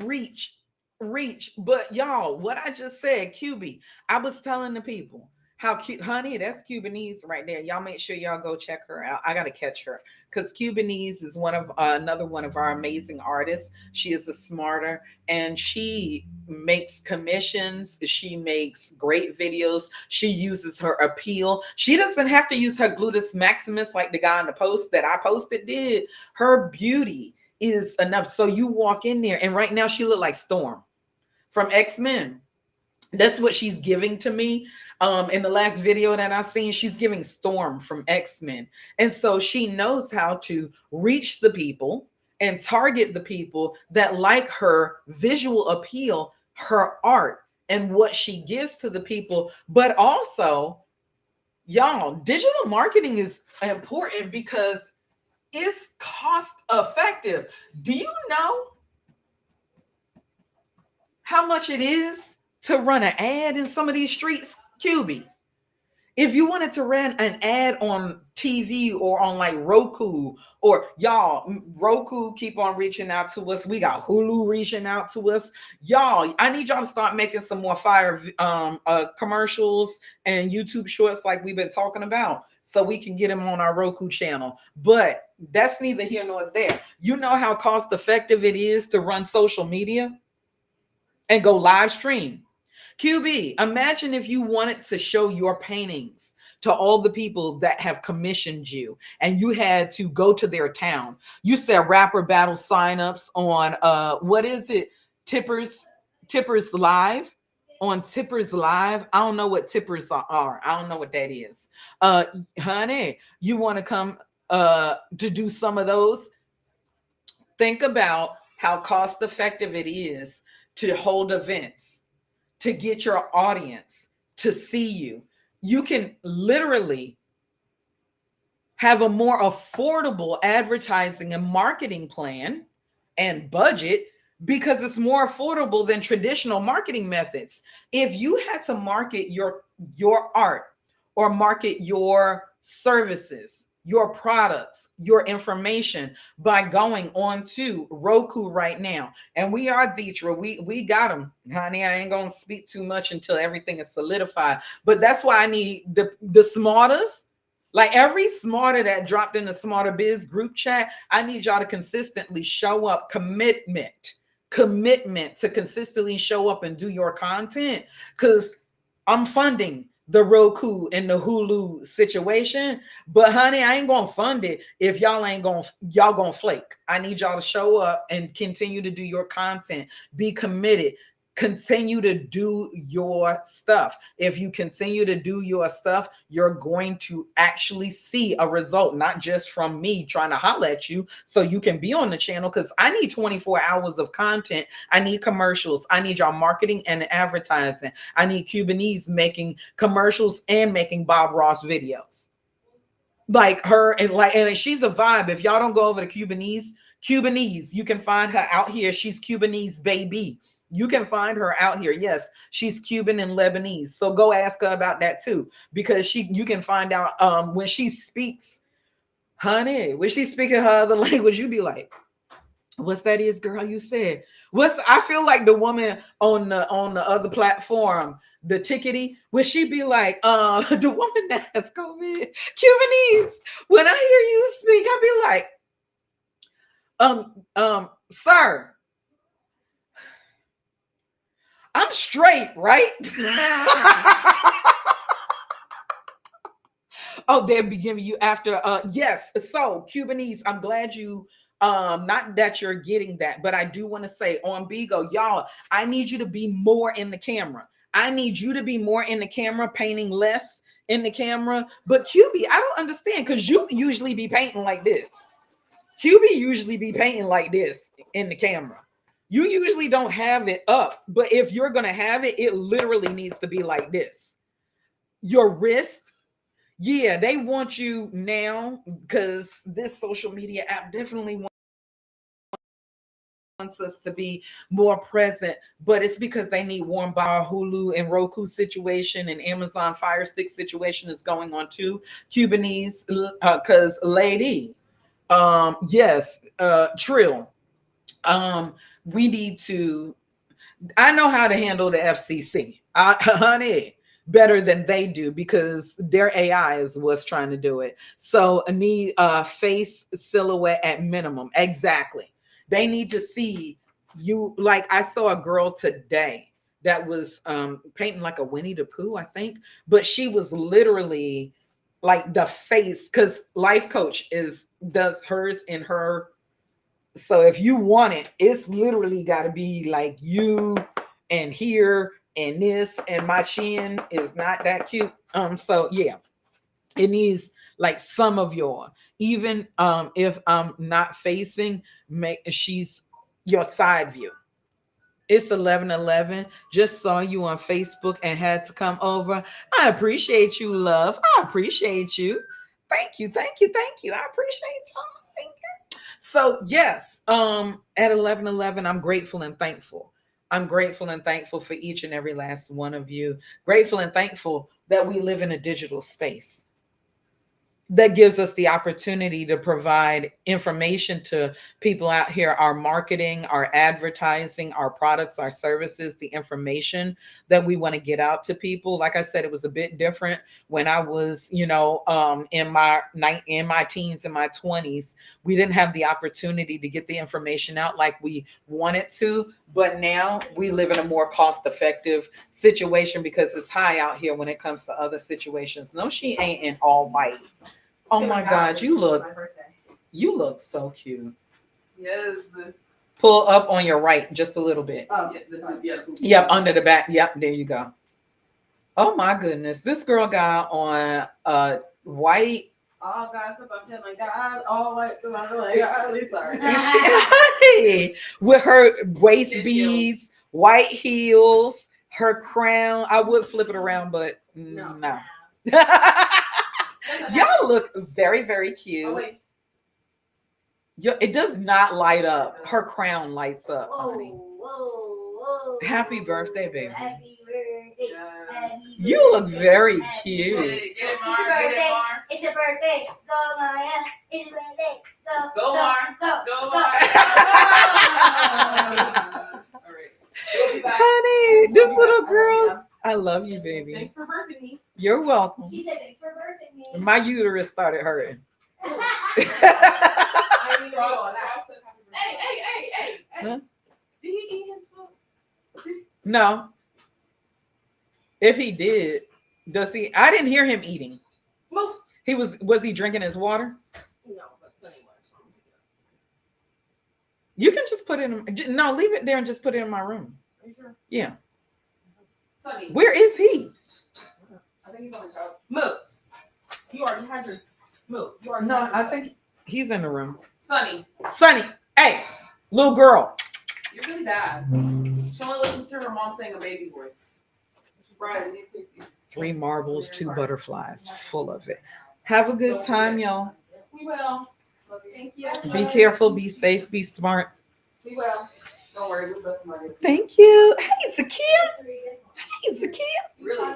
reach, reach. But y'all, what I just said, QB, I was telling the people how cute, honey, that's Cubanese right there. Y'all make sure y'all go check her out. I gotta catch her because Cubanese is one of another one of our amazing artists. She is a smarter, and she makes commissions. She makes great videos. She uses her appeal. She doesn't have to use her gluteus maximus like the guy in the post that I posted did. Her beauty is enough. So you walk in there, and right now she look like Storm from X-Men. That's what she's giving to me. In the last video that I seen, she's giving Storm from X-Men. And so she knows how to reach the people and target the people that like her visual appeal, her art, and what she gives to the people. But also, y'all, digital marketing is important because it's cost effective. Do you know how much it is to run an ad in some of these streets, QB? If you wanted to run an ad on TV or on like Roku, or y'all, Roku keep on reaching out to us. We got Hulu reaching out to us. Y'all, I need y'all to start making some more fire commercials and YouTube shorts like we've been talking about so we can get them on our Roku channel. But that's neither here nor there. You know how cost effective it is to run social media and go live stream. QB, imagine if you wanted to show your paintings to all the people that have commissioned you and you had to go to their town. You said rapper battle signups on what is it? Tippers Tippers Live. On Tippers Live. I don't know what tippers are. I don't know what that is. Uh honey, you want to come to do some of those? Think about how cost effective it is to hold events, to get your audience to see you. You can literally have a more affordable advertising and marketing plan and budget because it's more affordable than traditional marketing methods. If you had to market your art or market your services, your products, your information by going on to Roku right now. And we are Deetra. We got them. Honey, I ain't gonna speak too much until everything is solidified. But that's why I need the smartest, like every smarter that dropped in the Smarter Biz group chat, I need y'all to consistently show up. Commitment to consistently show up and do your content. Because I'm funding the Roku and the Hulu situation. But honey, I ain't gonna fund it if y'all gonna flake. I need y'all to show up and continue to do your content. Be committed. Continue to do your stuff. If you continue to do your stuff, you're going to actually see a result, not just from me trying to holler at you so you can be on the channel. Because I need 24 hours of content. I need commercials. I need y'all marketing and advertising. I need Cubanese making commercials and making Bob Ross videos. Like her and she's a vibe. If y'all don't go over to Cubanese, you can find her out here. She's Cubanese baby. You can find her out here. Yes, she's Cuban and Lebanese. So go ask her about that too, because you can find out when she speaks, honey, when she's speaking her other language, you be like, what's that is, girl? You said what's I feel like the woman on the other platform, the tickety, where she be like, the woman that has COVID, Cubanese. When I hear you speak, I be like, sir, I'm straight, right? Oh, they'll be giving you after yes. So Cubanese, I'm glad you not that you're getting that, but I do want to say on Bigo, y'all, I need you to be more in the camera. I need you to be more in the camera, painting less in the camera. But QB, I don't understand because you usually be painting like this. QB usually be painting like this in the camera. You usually don't have it up, but if you're gonna have it, it literally needs to be like this. Your wrist, yeah, they want you now because this social media app definitely wants us to be more present, but it's because they need warm by Hulu and Roku situation and Amazon Fire Stick situation is going on too. Cubanese, because lady, yes, Trill, we need to. I know how to handle the FCC, honey, better than they do because their AI is what's trying to do it. So I need a face silhouette at minimum. Exactly. They need to see you. Like I saw a girl today that was painting like a Winnie the Pooh, I think, but she was literally like the face because Life Coach is does hers in her, so if you want it, it's literally got to be like you and here and this, and my chin is not that cute. So yeah, it needs like some of your, even if I'm not facing, make she's your side view. It's 11:11. Just saw you on Facebook and had to come over. I appreciate you, love. I appreciate you. Thank you, thank you, thank you. I appreciate y'all. Thank you. So yes, at 11:11, I'm grateful and thankful. I'm grateful and thankful for each and every last one of you. Grateful and thankful that we live in a digital space that gives us the opportunity to provide information to people out here, our marketing, our advertising, our products, our services, the information that we want to get out to people. Like I said, it was a bit different when I was, in my in my teens, in my 20s. We didn't have the opportunity to get the information out like we wanted to, but now we live in a more cost effective situation because it's high out here when it comes to other situations. No, she ain't in all white. Oh my God, you look so cute. Yes. Pull up on your right just a little bit. Oh, Yep, under the back. Yep, there you go. Oh my goodness, this girl got on white. oh God, because I'm telling God, all white, because I'm like, God, really sorry. With her waist beads, white heels, her crown. I would flip it around, but no. Y'all look very, very cute. Oh, wait. It does not light up. Her crown lights up, Whoa, honey. whoa. Happy birthday, baby. Happy birthday. Happy You look birthday. very Happy cute. birthday. It's your birthday. It's your birthday. Go, Maya. It's your birthday. Go, Go, Mar. go, Go, go. Mar. All right. We'll be back. Honey, this We'll be little back. I love you, girl. love. I love you, baby. Thanks for birthing me. You're welcome. She said thanks for birthing me. My uterus started hurting. I didn't even know all that. Hey. Huh? Did he eat his food? No. If he did, does he? I didn't hear him eating. Move. Was he drinking his water? No, that's anyway. You can just put it in. No, leave it there and just put it in my room. Are you sure? Yeah. Sonny. Where is he? I think he's on the couch. Move. You already had your move. You already No, had your I think he's in the room. Sonny, Sonny, hey, little girl. you're really bad. She only listens to her mom saying a baby voice. Right. 3 marbles, 2 butterflies, full of it. Have a good time, y'all. We will. Thank you. Be careful, be safe, be smart. We will. Don't worry, we'll bust somebody. Thank you. Hey, Zakia. Hey, Zakia. Really?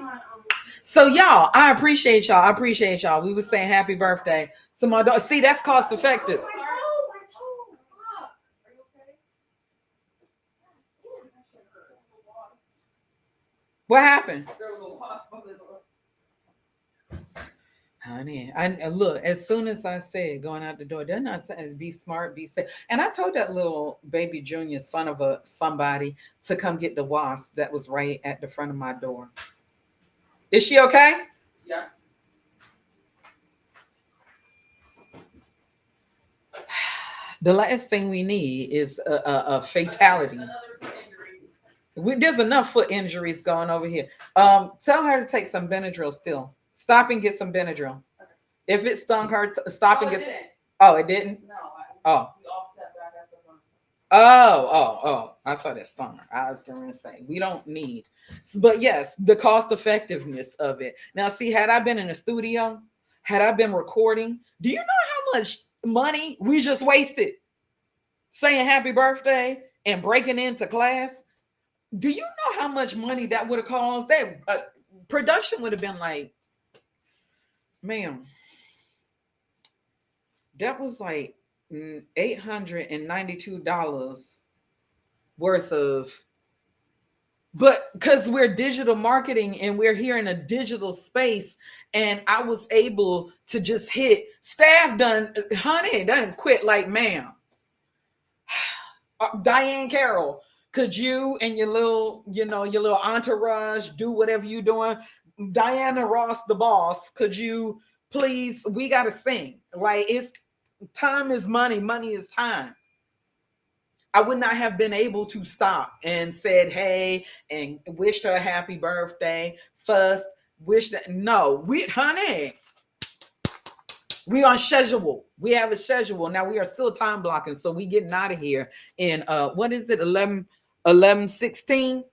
So, y'all, I appreciate y'all. I appreciate y'all. We were saying happy birthday to my daughter. See, that's cost effective. What happened? Honey, I look, as soon as I said going out the door, doesn't I say be smart, be safe? And I told that little baby junior son of a somebody to come get the wasp that was right at the front of my door. Is she okay? Yeah. The last thing we need is a fatality. There's enough foot injuries going over here. Tell her to take some Benadryl still. Stop and get some Benadryl. If it stung her, stop and get. Didn't. Oh, it didn't. No, Oh, We all step back. That's what's on. oh. I saw that stunner. I was going to say, we don't need, but yes, the cost effectiveness of it. Now, see, had I been in a studio, had I been recording, do you know how much money we just wasted saying happy birthday and breaking into class? Do you know how much money that would have cost? That production would have been like, ma'am, that was like $892 worth of, but because we're digital marketing and we're here in a digital space, and I was able to just hit staff done, honey, done quit, like, ma'am, Diane Carroll, could you and your little, your little entourage do whatever you doing? Diana Ross, the boss, could you please? We gotta sing. Like, it's time is money, money is time. I would not have been able to stop and said, hey, and wished her a happy birthday. First, wish that, no, we, honey, we on schedule. We have a schedule. Now we are still time blocking. So we getting out of here in what is it, 11:16?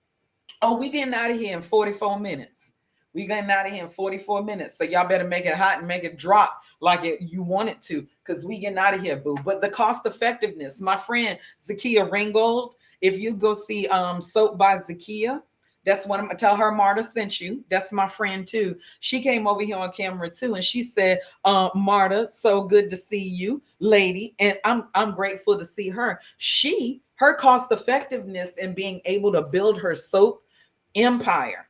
Oh, we getting out of here in 44 minutes. We getting out of here in 44 minutes. So y'all better make it hot and make it drop like you want it to, because we getting out of here, boo. But the cost effectiveness, my friend Zakia Ringgold, if you go see Soap by Zakia, that's what I'm gonna tell her. Marta sent you. That's my friend too. She came over here on camera too, and she said, Marta, so good to see you, lady. And I'm grateful to see her. Her cost effectiveness in being able to build her soap empire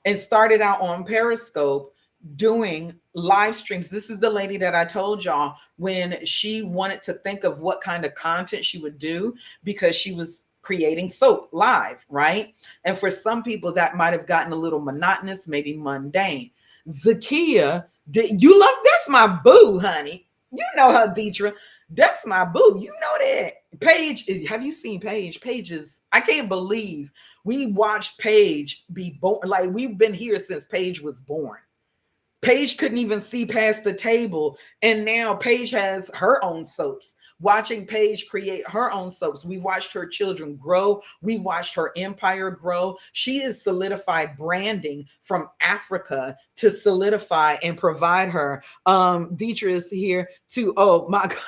and started out on Periscope doing live streams. This is the lady that I told y'all when she wanted to think of what kind of content she would do, because she was creating soap live, right? And for some people that might have gotten a little monotonous, maybe mundane. Zakia, you love, that's my boo, honey. You know her, Deidre. That's my boo. You know that. Paige, have you seen Paige? Paige is, I can't believe we watched Paige be born. Like, we've been here since Paige was born. Paige couldn't even see past the table. And now Paige has her own soaps. Watching Paige create her own soaps, we've watched her children grow. We watched her empire grow. She has solidified branding from Africa to solidify and provide her. Deidre is here too. Oh my God.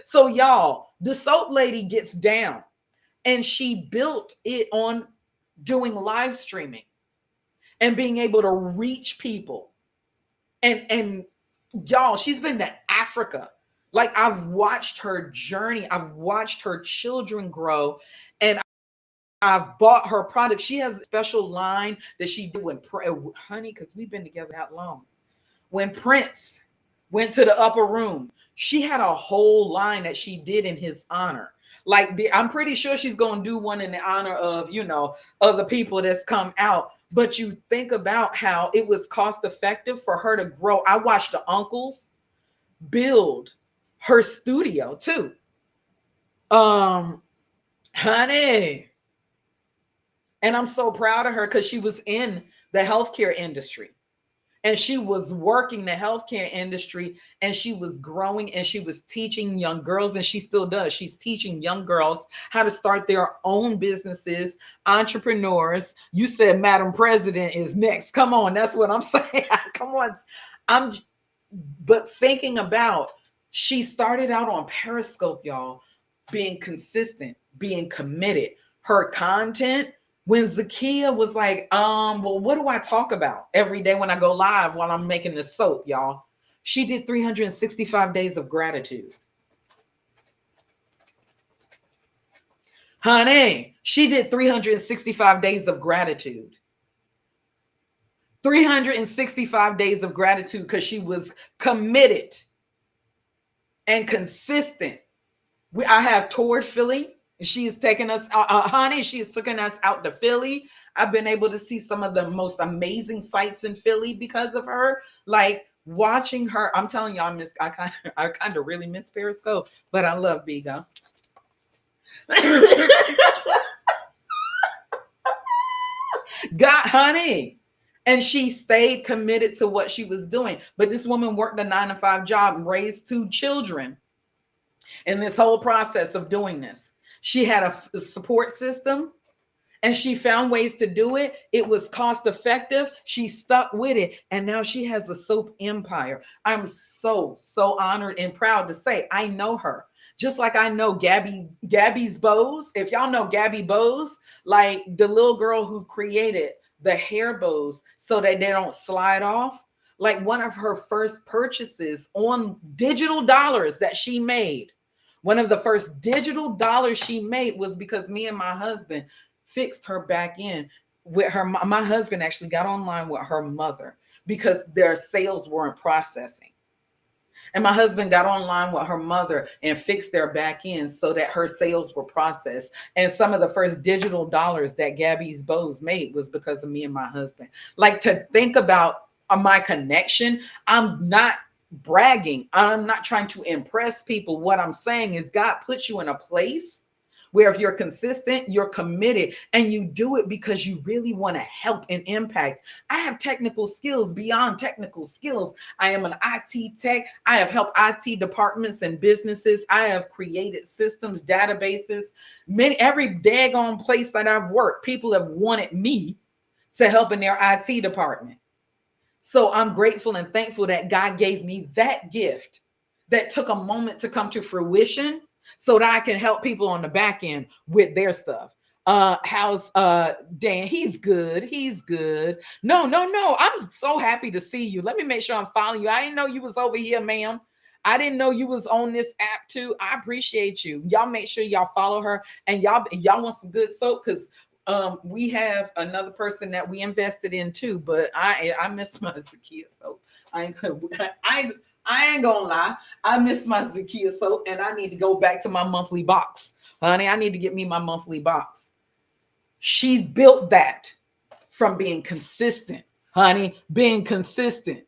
So, y'all, the soap lady gets down, and she built it on doing live streaming and being able to reach people. And y'all, she's been to Africa. Like, I've watched her journey. I've watched her children grow, and I've bought her products. She has a special line that she did when, honey, because we've been together that long. When Prince went to the upper room, she had a whole line that she did in his honor. Like, I'm pretty sure she's going to do one in the honor of, other people that's come out. But you think about how it was cost effective for her to grow. I watched the uncles build her studio too. Um, honey, and I'm so proud of her because she was in the healthcare industry, and she was working the healthcare industry, and she was growing, and she was teaching young girls, and she still does. She's teaching young girls how to start their own businesses, entrepreneurs. You said Madam President is next. Come on, that's what I'm saying. Come on. I'm but thinking about, she started out on Periscope, y'all, being consistent, being committed. Her content, when Zakia was like, well, what do I talk about every day when I go live while I'm making the soap, y'all? She did 365 days of gratitude. Honey, she did 365 days of gratitude. 365 days of gratitude because she was committed and consistent. I have toured Philly. She is taking us out, honey. She is taking us out to Philly. I've been able to see some of the most amazing sights in Philly because of her. Like, watching her, I'm telling you, I kind of really miss Periscope, but I love Bigo. God, honey. And she stayed committed to what she was doing. But this woman worked a 9 to 5 job and raised 2 children in this whole process of doing this. She had a support system and she found ways to do it. It was cost effective. She stuck with it. And now she has a soap empire. I'm so honored and proud to say I know her. Just like I know Gabby's bows. If y'all know Gabby Bows, like the little girl who created the hair bows so that they don't slide off. Like one of her first purchases on digital dollars that she made. One of the first digital dollars she made was because me and my husband fixed her back in with her. My husband actually got online with her mother because their sales weren't processing. And my husband got online with her mother and fixed their back end so that her sales were processed. And some of the first digital dollars that Gabby's Bows made was because of me and my husband. Like to think about my connection, I'm not bragging. I'm not trying to impress people. What I'm saying is God puts you in a place where if you're consistent, you're committed, and you do it because you really want to help and impact. I have technical skills beyond technical skills. I am an IT tech. I have helped IT departments and businesses. I have created systems, databases. Every daggone place that I've worked, people have wanted me to help in their IT department. So I'm grateful and thankful that God gave me that gift that took a moment to come to fruition so that I can help people on the back end with their stuff. How's Dan? He's good. He's good. No, no, no. I'm so happy to see you. Let me make sure I'm following you. I didn't know you was over here, ma'am. I didn't know you was on this app too. I appreciate you. Y'all make sure y'all follow her and y'all want some good soap because we have another person that we invested in too, but I miss my Zakia soap. I ain't I I ain't gonna lie. I miss my Zakia soap and I need to go back to my monthly box. Honey, I need to get me my monthly box. She's built that from being consistent, honey, being consistent,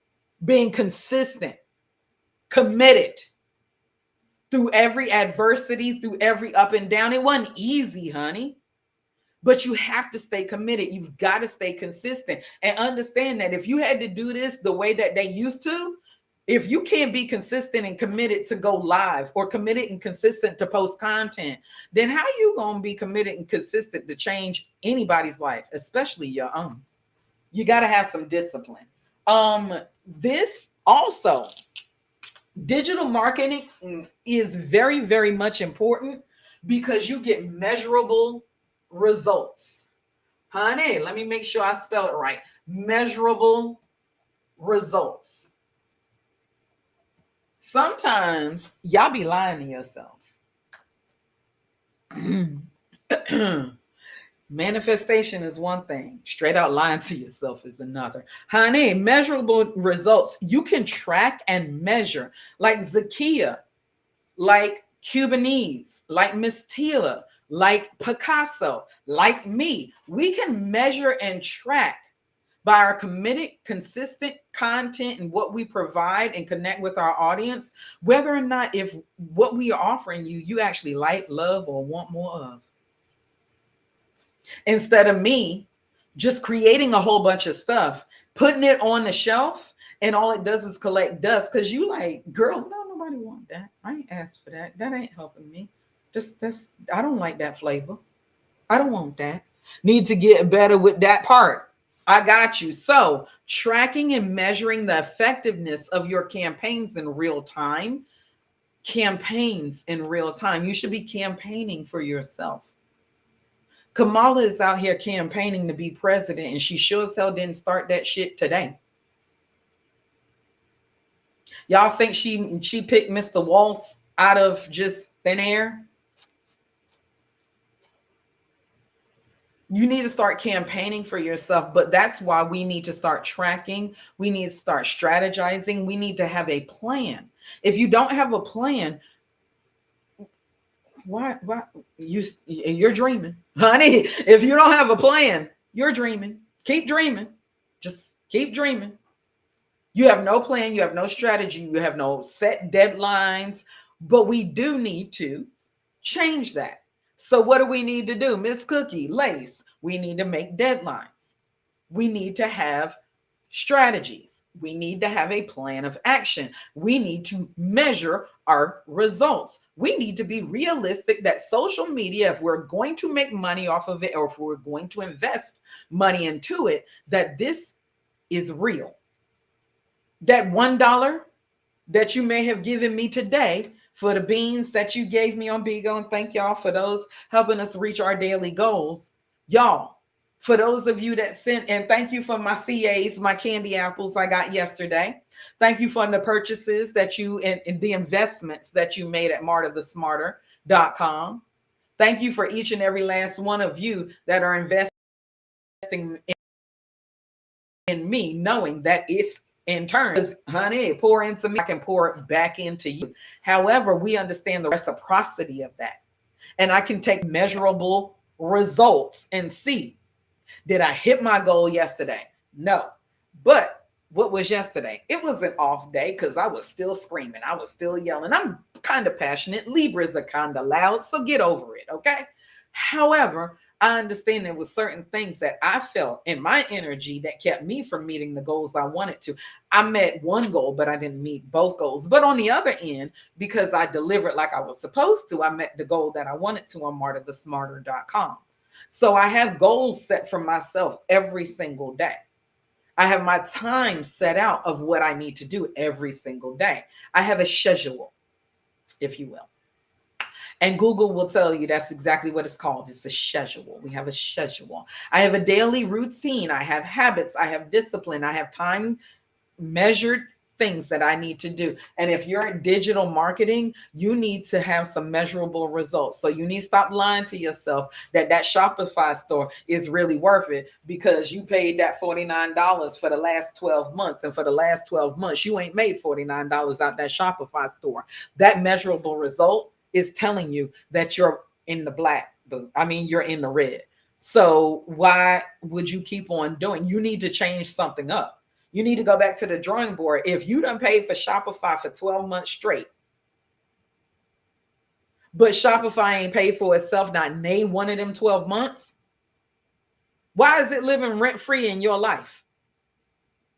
committed through every adversity, through every up and down. It wasn't easy, honey. But you have to stay committed. You've got to stay consistent and understand that if you had to do this the way that they used to, if you can't be consistent and committed to go live or committed and consistent to post content, then how you going to be committed and consistent to change anybody's life, especially your own? You got to have some discipline. This also, digital marketing is very much important because you get measurable results. Honey, let me make sure I spell it right. Measurable results. Sometimes y'all be lying to yourself. Manifestation is one thing, straight out lying to yourself is another. Honey, measurable results. You can track and measure, like Zakia, like Cubanese, like Miss Tila, like Picasso, like me. We can measure and track by our committed, consistent content and what we provide and connect with our audience, whether or not if what we are offering you, you actually like, love, or want more of. Instead of me just creating a whole bunch of stuff, putting it on the shelf, and all it does is collect dust because you like, girl, no, nobody want that. I ain't asked for that. That ain't helping me. Just that's I don't like that flavor. I don't want that. Need to get better with that part. I got you. So, tracking and measuring the effectiveness of your campaigns in real time. Campaigns in real time. You should be campaigning for yourself. Kamala is out here campaigning to be president, and she sure as hell didn't start that shit today. Y'all think she picked Mr. Waltz out of just thin air? You need to start campaigning for yourself, but that's why we need to start tracking. We need to start strategizing. We need to have a plan. If you don't have a plan, why you're dreaming, honey? If you don't have a plan, you're dreaming. Keep dreaming. Just keep dreaming. You have no plan, you have no strategy, you have no set deadlines, but we do need to change that. So, what do we need to do, Miss Cookie, Lace? We need to make deadlines. We need to have Strategies. We need to have a plan of action. We need to measure our results. We need to be realistic that social media, if we're going to make money off of it or if we're going to invest money into it, that this is real. That $1 that you may have given me today for the beans that you gave me on Bigo, and thank y'all for those helping us reach our daily goals. Y'all, for those of you that sent, and thank you for my CAs, my candy apples I got yesterday. Thank you for the purchases that you and the investments that you made at martathesmarter.com. Thank you for each and every last one of you that are investing in me, knowing that if in turn, honey, pour into me, I can pour it back into you. However, we understand the reciprocity of that. And I can take measurable results and see, did I hit my goal yesterday? No. But what was yesterday? It was an off day because I was still screaming. I was still yelling. I'm kind of passionate. Libras are kind of loud. So get over it. Okay. However, I understand there was certain things that I felt in my energy that kept me from meeting the goals I wanted to. I met one goal, but I didn't meet both goals. But on the other end, because I delivered like I was supposed to, I met the goal that I wanted to on martathesmarter.com. So I have goals set for myself every single day. I have my time set out of what I need to do every single day. I have a schedule, if you will. And Google will tell you that's exactly what it's called. It's a schedule. We have a schedule. I have a daily routine. I have habits. I have discipline. I have time measured things that I need to do. And if you're in digital marketing, you need to have some measurable results. So you need to stop lying to yourself that that Shopify store is really worth it because you paid that $49 for the last 12 months. And for the last 12 months, you ain't made $49 out that Shopify store. That measurable result is telling you that you're in the black. I mean, you're in the red. So why would you keep on doing? You need to change something up. You need to go back to the drawing board. If you done paid for Shopify for 12 months straight, but Shopify ain't paid for itself, not name one of them 12 months, why is it living rent free in your life?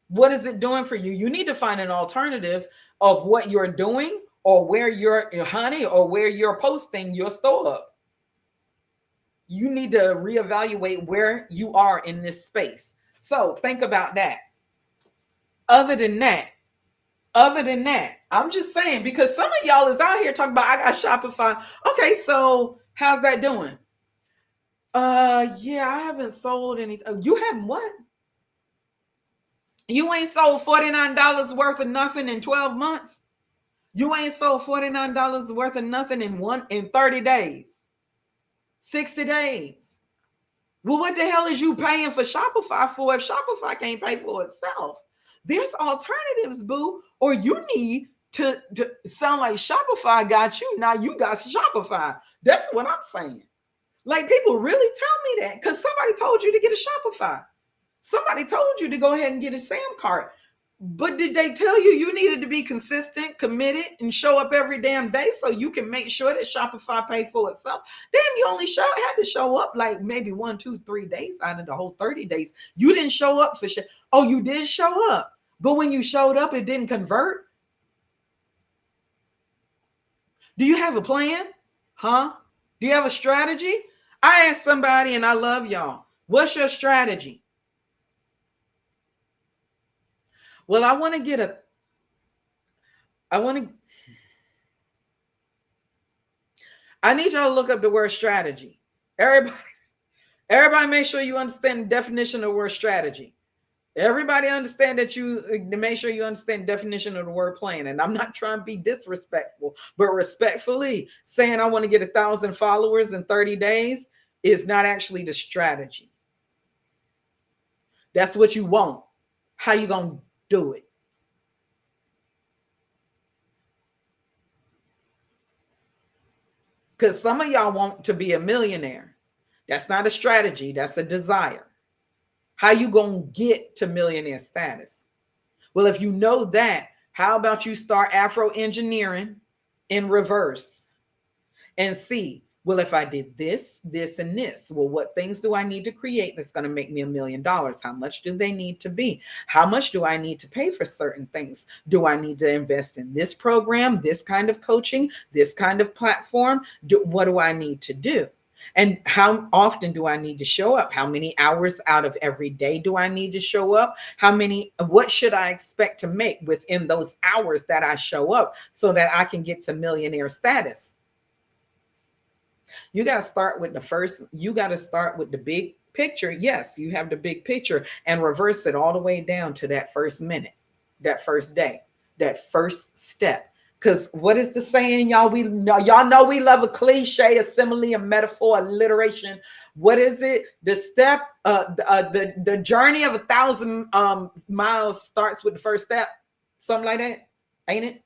What is it doing for you? You need to find an alternative of what you're doing or where you're, honey, or where you're posting your store up. You need to reevaluate where you are in this space. So think about that. Other than that, I'm just saying because some of y'all is out here talking about I got Shopify. Okay, so how's that doing? Yeah, I haven't sold anything. You haven't what? You ain't sold $49 worth of nothing in 12 months. You ain't sold $49 worth of nothing in 30 days, 60 days. Well, what the hell is you paying for Shopify for if Shopify can't pay for itself? There's alternatives, boo. Or you need to sound like Shopify got you. Now you got Shopify. That's what I'm saying. Like people really tell me that because somebody told you to get a Shopify. Somebody told you to go ahead and get a Sam cart. But did they tell you you needed to be consistent, committed, and show up every damn day so you can make sure that Shopify pay for itself? Damn, you only had to show up like maybe 1, 2, 3 days out of the whole 30 days. You didn't show up for shit. Oh, you did show up. But when you showed up, it didn't convert. Do you have a plan? Huh? Do you have a strategy? I asked somebody and I love y'all. What's your strategy? Well, I want to I need y'all to look up the word strategy. Everybody make sure you understand the definition of the word strategy. Everybody understand that you to make sure you understand the definition of the word plan. And I'm not trying to be disrespectful, but respectfully saying I want to get 1,000 followers in 30 days is not actually the strategy. That's what you want. How you gonna do it? Because some of y'all want to be a millionaire. That's not a strategy, that's a desire. How you gonna get to millionaire status? Well, if you know that, how about you start Afro engineering in reverse and see Well, if I did this, this, and this, well, what things do I need to create that's going to make me $1 million? How much do they need to be? How much do I need to pay for certain things? Do I need to invest in this program, this kind of coaching, this kind of platform? What do I need to do? And how often do I need to show up? How many hours out of every day do I need to show up? What should I expect to make within those hours that I show up so that I can get to millionaire status? You got to start with the first, you got to start with the big picture. Yes, you have the big picture and reverse it all the way down to that first minute, that first day, that first step. Because what is the saying, y'all? Y'all know we love a cliche, a simile, a metaphor, alliteration. What is it? The step, the journey of 1,000 miles starts with the first step. Something like that, ain't it?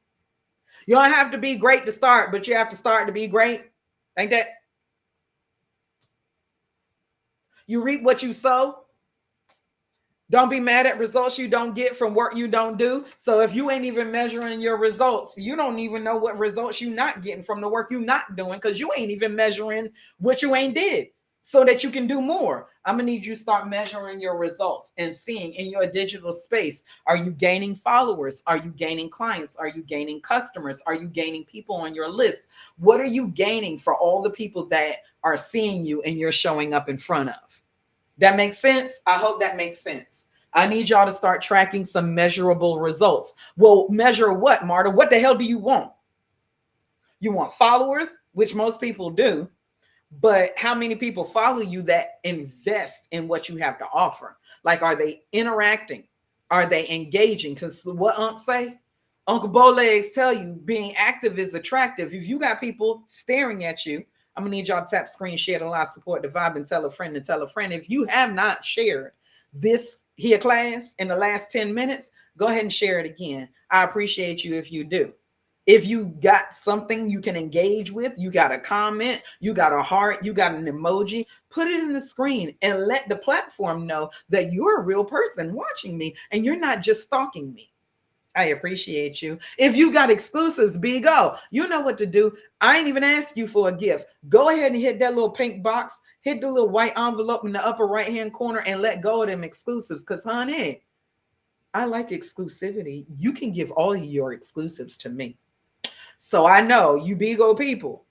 You don't have to be great to start, but you have to start to be great. Ain't that? You reap what you sow. Don't be mad at results you don't get from work you don't do. So if you ain't even measuring your results, you don't even know what results you not getting from the work you not doing because you ain't even measuring what you ain't did so that you can do more. I'm gonna need you to start measuring your results and seeing in your digital space. Are you gaining followers? Are you gaining clients? Are you gaining customers? Are you gaining people on your list? What are you gaining for all the people that are seeing you and you're showing up in front of? That makes sense? I hope that makes sense. I need y'all to start tracking some measurable results. Well, measure what, Marta? What the hell do you want? You want followers, which most people do, but how many people follow you that invest in what you have to offer? Like, are they interacting? Are they engaging? Because what Unc say? Uncle Bowlegs tell you being active is attractive. If you got people staring at you, I'm gonna need y'all to tap screen, share the live, support the vibe, and tell a friend and tell a friend. If you have not shared this here class in the last 10 minutes, go ahead and share it again. I appreciate you if you do. If you got something you can engage with, you got a comment, you got a heart, you got an emoji, put it in the screen and let the platform know that you're a real person watching me and you're not just stalking me. I appreciate you. If you got exclusives, big O, you know what to do. I ain't even ask you for a gift. Go ahead and hit that little pink box, hit the little white envelope in the upper right hand corner and let go of them exclusives. Because, honey, I like exclusivity. You can give all your exclusives to me. So I know you big old people,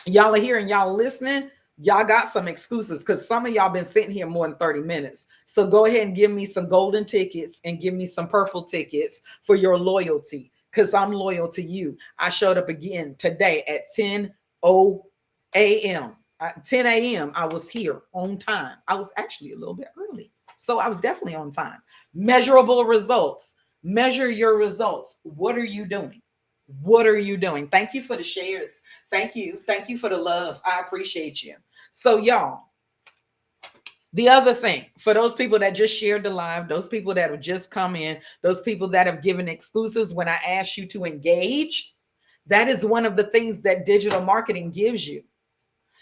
y'all are here and y'all listening. Y'all got some exclusives because some of y'all been sitting here more than 30 minutes. So go ahead and give me some golden tickets and give me some purple tickets for your loyalty because I'm loyal to you. I showed up again today at 10 a.m. 10 a.m. I was here on time. I was actually a little bit early. So I was definitely on time. Measurable results. Measure your results. What are you doing? What are you doing? Thank you for the shares. Thank you. Thank you for the love. I appreciate you. So, y'all, the other thing for those people that just shared the live, those people that have just come in, those people that have given exclusives when I ask you to engage, that is one of the things that digital marketing gives you.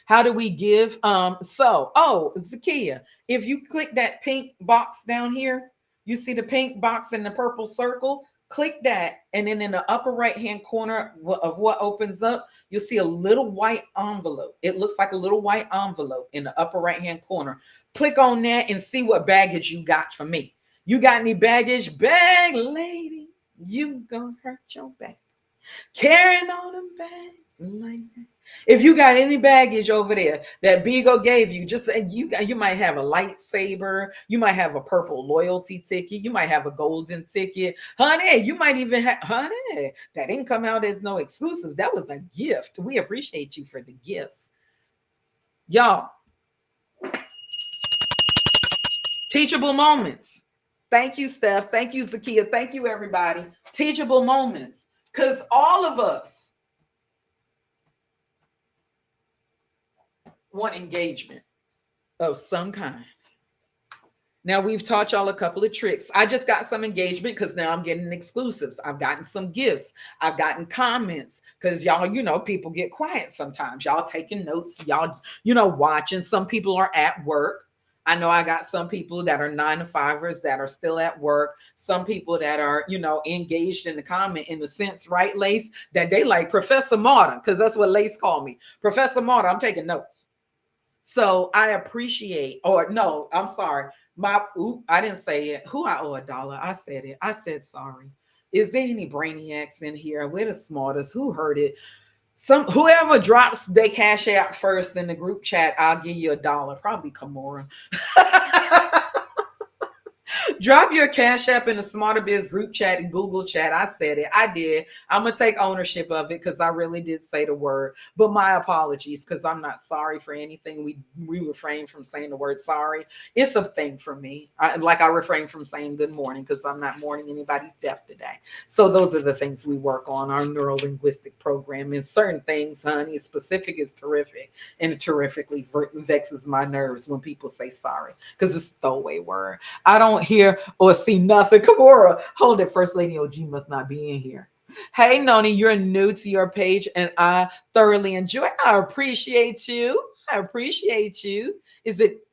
How do we give? Zakia, if you click that pink box down here, you see the pink box and the purple circle. Click that, and then in the upper right hand corner of what opens up, you'll see a little white envelope. It looks like a little white envelope in the upper right hand corner. Click on that and see what baggage you got for me. You got any baggage? Bag lady, you gonna hurt your back. Carrying all them bags like that. If you got any baggage over there that Bigo gave you, just you might have a lightsaber, you might have a purple loyalty ticket, you might have a golden ticket, honey. You might even have, honey, that didn't come out as no exclusive. That was a gift. We appreciate you for the gifts, y'all. Teachable moments. Thank you, Steph. Thank you, Zakia. Thank you, everybody. Teachable moments, because all of us want engagement of some kind. Now we've taught y'all a couple of tricks. I just got some engagement because now I'm getting exclusives. I've gotten some gifts. I've gotten comments because y'all, people get quiet sometimes. Y'all taking notes. Y'all, watching. Some people are at work. I know I got some people that are 9 to 5ers that are still at work. Some people that are, engaged in the comment in the sense, right, Lace, that they like Professor Martin, because that's what Lace called me. Professor Martin, I'm taking notes. So I appreciate, or no, I'm sorry. I didn't say it. Who I owe $1. I said it. I said sorry. Is there any brainiacs in here? We're the smartest. Who heard it? Whoever drops their cash out first in the group chat, I'll give you $1. Probably Kamora. Drop your cash app in the Smarter Biz group chat and Google chat. I said it. I did. I'm gonna take ownership of it because I really did say the word. But my apologies because I'm not sorry for anything. We refrain from saying the word sorry. It's a thing for me. I refrain from saying good morning because I'm not mourning anybody's death today. So those are the things we work on our neuro linguistic program. And certain things, honey, specific is terrific, and it terrifically vexes my nerves when people say sorry because it's a throwaway word. I don't hear or see nothing. Kamora, hold it. First Lady OG must not be in here. Hey, Noni, you're new to your page and I thoroughly enjoy. I appreciate you. I appreciate you. Is it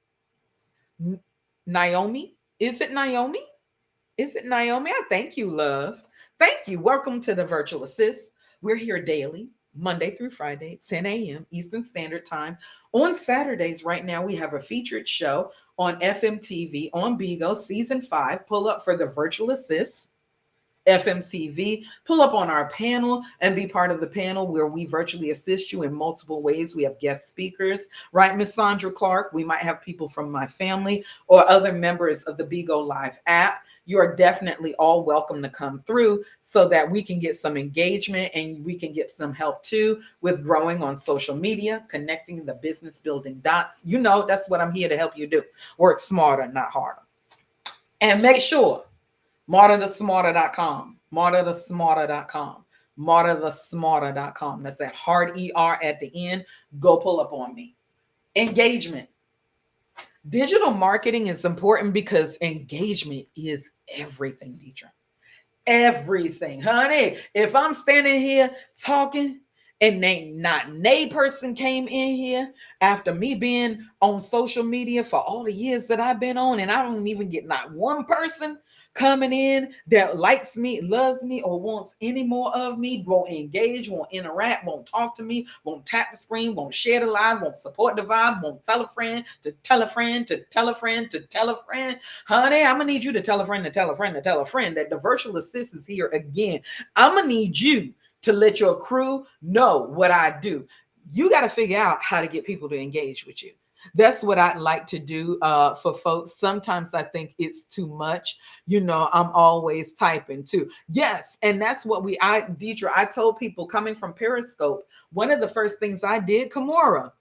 Naomi? Is it Naomi? Is it Naomi? I thank you, love. Thank you. Welcome to the Virtual Assist. We're here daily, Monday through Friday, 10 a.m. Eastern Standard Time. On Saturdays, right now, we have a featured show on FMTV on Bigo, Season 5. Pull up for the Virtual Assist. FMTV. Pull up on our panel and be part of the panel where we virtually assist you in multiple ways. We have guest speakers, right, Miss Sandra Clark? We might have people from my family or other members of the Bigo Live app. You are definitely all welcome to come through so that we can get some engagement and we can get some help too with growing on social media, connecting the business building dots. That's what I'm here to help you do. Work smarter, not harder. And make sure martyrthesmarter.com. Martyrthesmarter.com. Martyrthesmarter.com. That's that hard ER at the end. Go pull up on me. Engagement. Digital marketing is important because engagement is everything, Deidre. Everything, honey. If I'm standing here talking and not nay person came in here after me being on social media for all the years that I've been on, and I don't even get not one person coming in that likes me, loves me, or wants any more of me, won't engage, won't interact, won't talk to me, won't tap the screen, won't share the live, won't support the vibe, won't tell a friend to tell a friend to tell a friend to tell a friend. Honey, I'm gonna need you to tell a friend to tell a friend to tell a friend that the virtual assist is here again. I'm gonna need you to let your crew know what I do. You got to figure out how to get people to engage with you. That's what I'd like to do for folks. Sometimes I think it's too much. I'm always typing too. Yes, and that's what Deidre, I told people coming from Periscope, one of the first things I did, Kamora,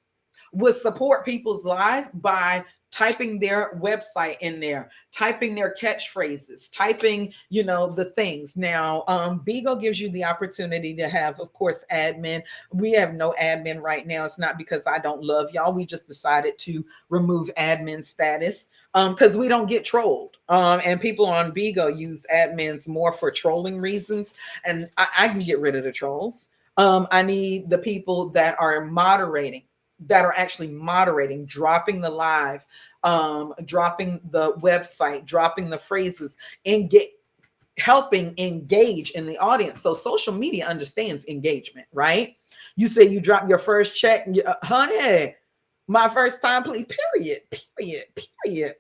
would support people's lives by typing their website in there, typing their catchphrases, typing, the things. Now, Beagle gives you the opportunity to have, of course, admin. We have no admin right now. It's not because I don't love y'all. We just decided to remove admin status because we don't get trolled. And people on Beagle use admins more for trolling reasons. And I can get rid of the trolls. I need the people that are moderating, that are actually moderating, dropping the live, dropping the website, dropping the phrases, and helping engage in the audience. So social media understands engagement, right? You say you drop your first check, honey, my first time, please, period, period, period.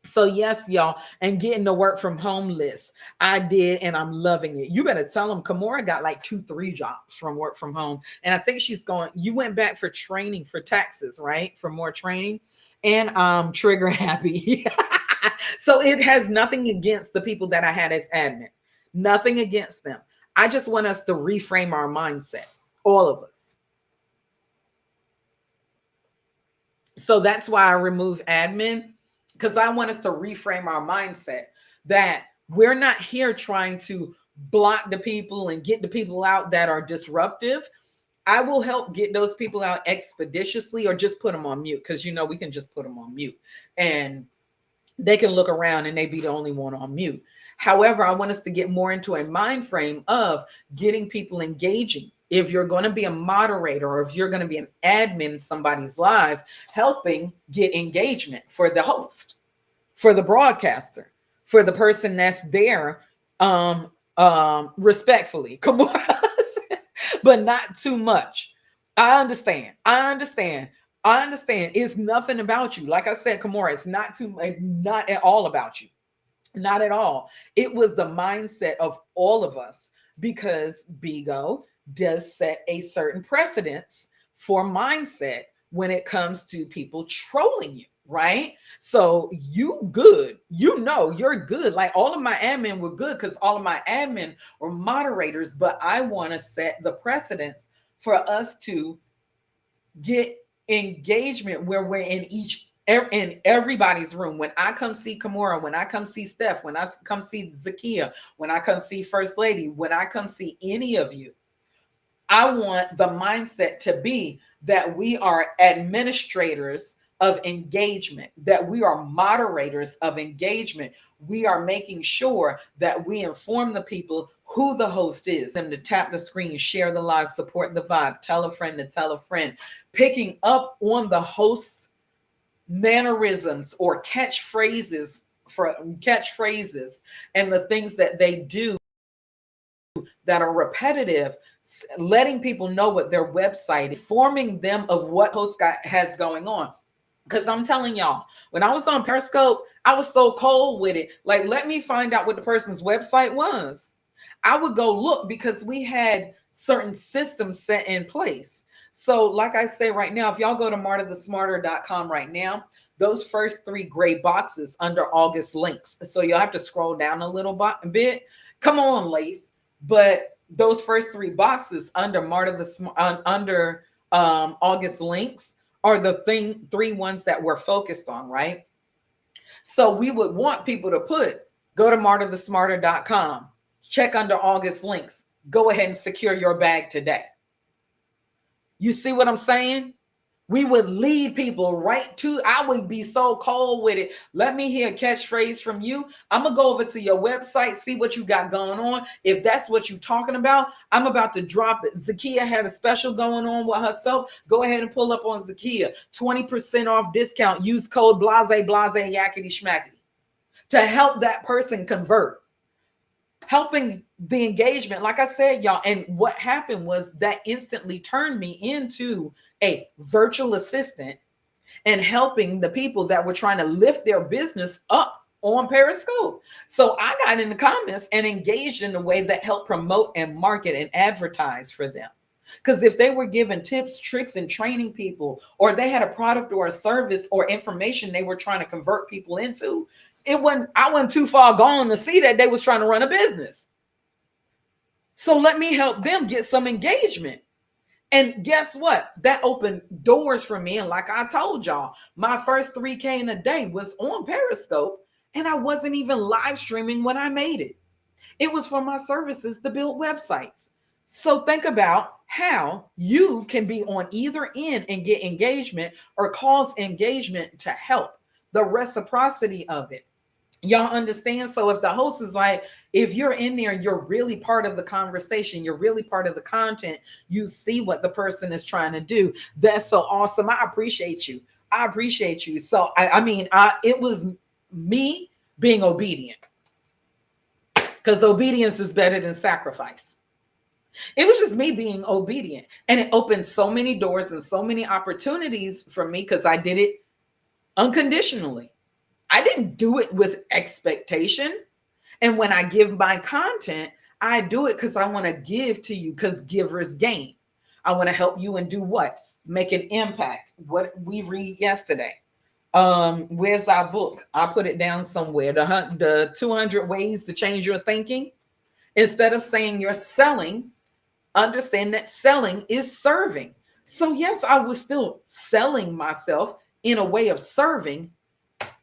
So yes, y'all, and getting the work from home list. I did, and I'm loving it. You better tell them Kamora got like 2, 3 jobs from work from home. And I think she's going, you went back for training for taxes, right? For more training. And trigger happy. So it has nothing against the people that I had as admin. Nothing against them. I just want us to reframe our mindset. All of us. So that's why I remove admin, because I want us to reframe our mindset that we're not here trying to block the people and get the people out that are disruptive. I will help get those people out expeditiously or just put them on mute because we can just put them on mute and they can look around and they be the only one on mute. However, I want us to get more into a mind frame of getting people engaging If you're going to be a moderator or if you're going to be an admin in somebody's live, helping get engagement for the host, for the broadcaster, for the person that's there, um respectfully, come on, but not too much. I understand. It's nothing about you. Like I said, Kamora, it's not at all about you. Not at all. It was the mindset of all of us, because Bigo does set a certain precedence for mindset when it comes to people trolling you, right? So you good, you're good. Like all of my admin were good because all of my admin were moderators, but I want to set the precedence for us to get engagement where we're in everybody's room. When I come see Kamora, when I come see Steph, when I come see Zakia, when I come see First Lady, when I come see any of you, I want the mindset to be that we are administrators of engagement, that we are moderators of engagement. We are making sure that we inform the people who the host is, them to tap the screen, share the live, support the vibe, tell a friend to tell a friend, picking up on the host's mannerisms or catchphrases and the things that they do that are repetitive, letting people know what their website is, informing them of what host has going on. Because I'm telling y'all, when I was on Periscope, I was so cold with it. Like, let me find out what the person's website was. I would go look because we had certain systems set in place. So, like I say right now, if y'all go to martathesmarter.com right now, those first three gray boxes under August links. So you'll have to scroll down a little bit. Come on, Lace. But those first three boxes under under August links are the three ones that we're focused on, right? So we would want people to go to martathesmarter.com, check under August links, go ahead and secure your bag today. You see what I'm saying? We would lead people right to, I would be so cold with it. Let me hear a catchphrase from you. I'm going to go over to your website, see what you got going on. If that's what you're talking about, I'm about to drop it. Zakia had a special going on with herself. Go ahead and pull up on Zakia. 20% off discount. Use code blase, yakety schmackety to help that person convert. Helping the engagement, like I said, y'all. And what happened was that instantly turned me into a virtual assistant and helping the people that were trying to lift their business up on Periscope. So I got in the comments and engaged in a way that helped promote and market and advertise for them. Because if they were given tips, tricks, and training people, or they had a product or a service or information they were trying to convert people into, I wasn't too far gone to see that they was trying to run a business. So let me help them get some engagement. And guess what? That opened doors for me. And like I told y'all, my first 3K in a day was on Periscope, and I wasn't even live streaming when I made it. It was for my services to build websites. So think about how you can be on either end and get engagement or cause engagement to help. The reciprocity of it. Y'all understand? So if the host is like, if you're in there, you're really part of the conversation, you're really part of the content, you see what the person is trying to do. That's so awesome. I appreciate you. I appreciate you. So it was me being obedient, because obedience is better than sacrifice. It was just me being obedient, and it opened so many doors and so many opportunities for me because I did it unconditionally. I didn't do it with expectation. And when I give my content, I do it because I want to give to you, because givers gain. I want to help you and do what? Make an impact. What we read yesterday. Where's our book? I put it down somewhere. The 200 ways to change your thinking. Instead of saying you're selling, understand that selling is serving. So yes, I was still selling myself in a way of serving,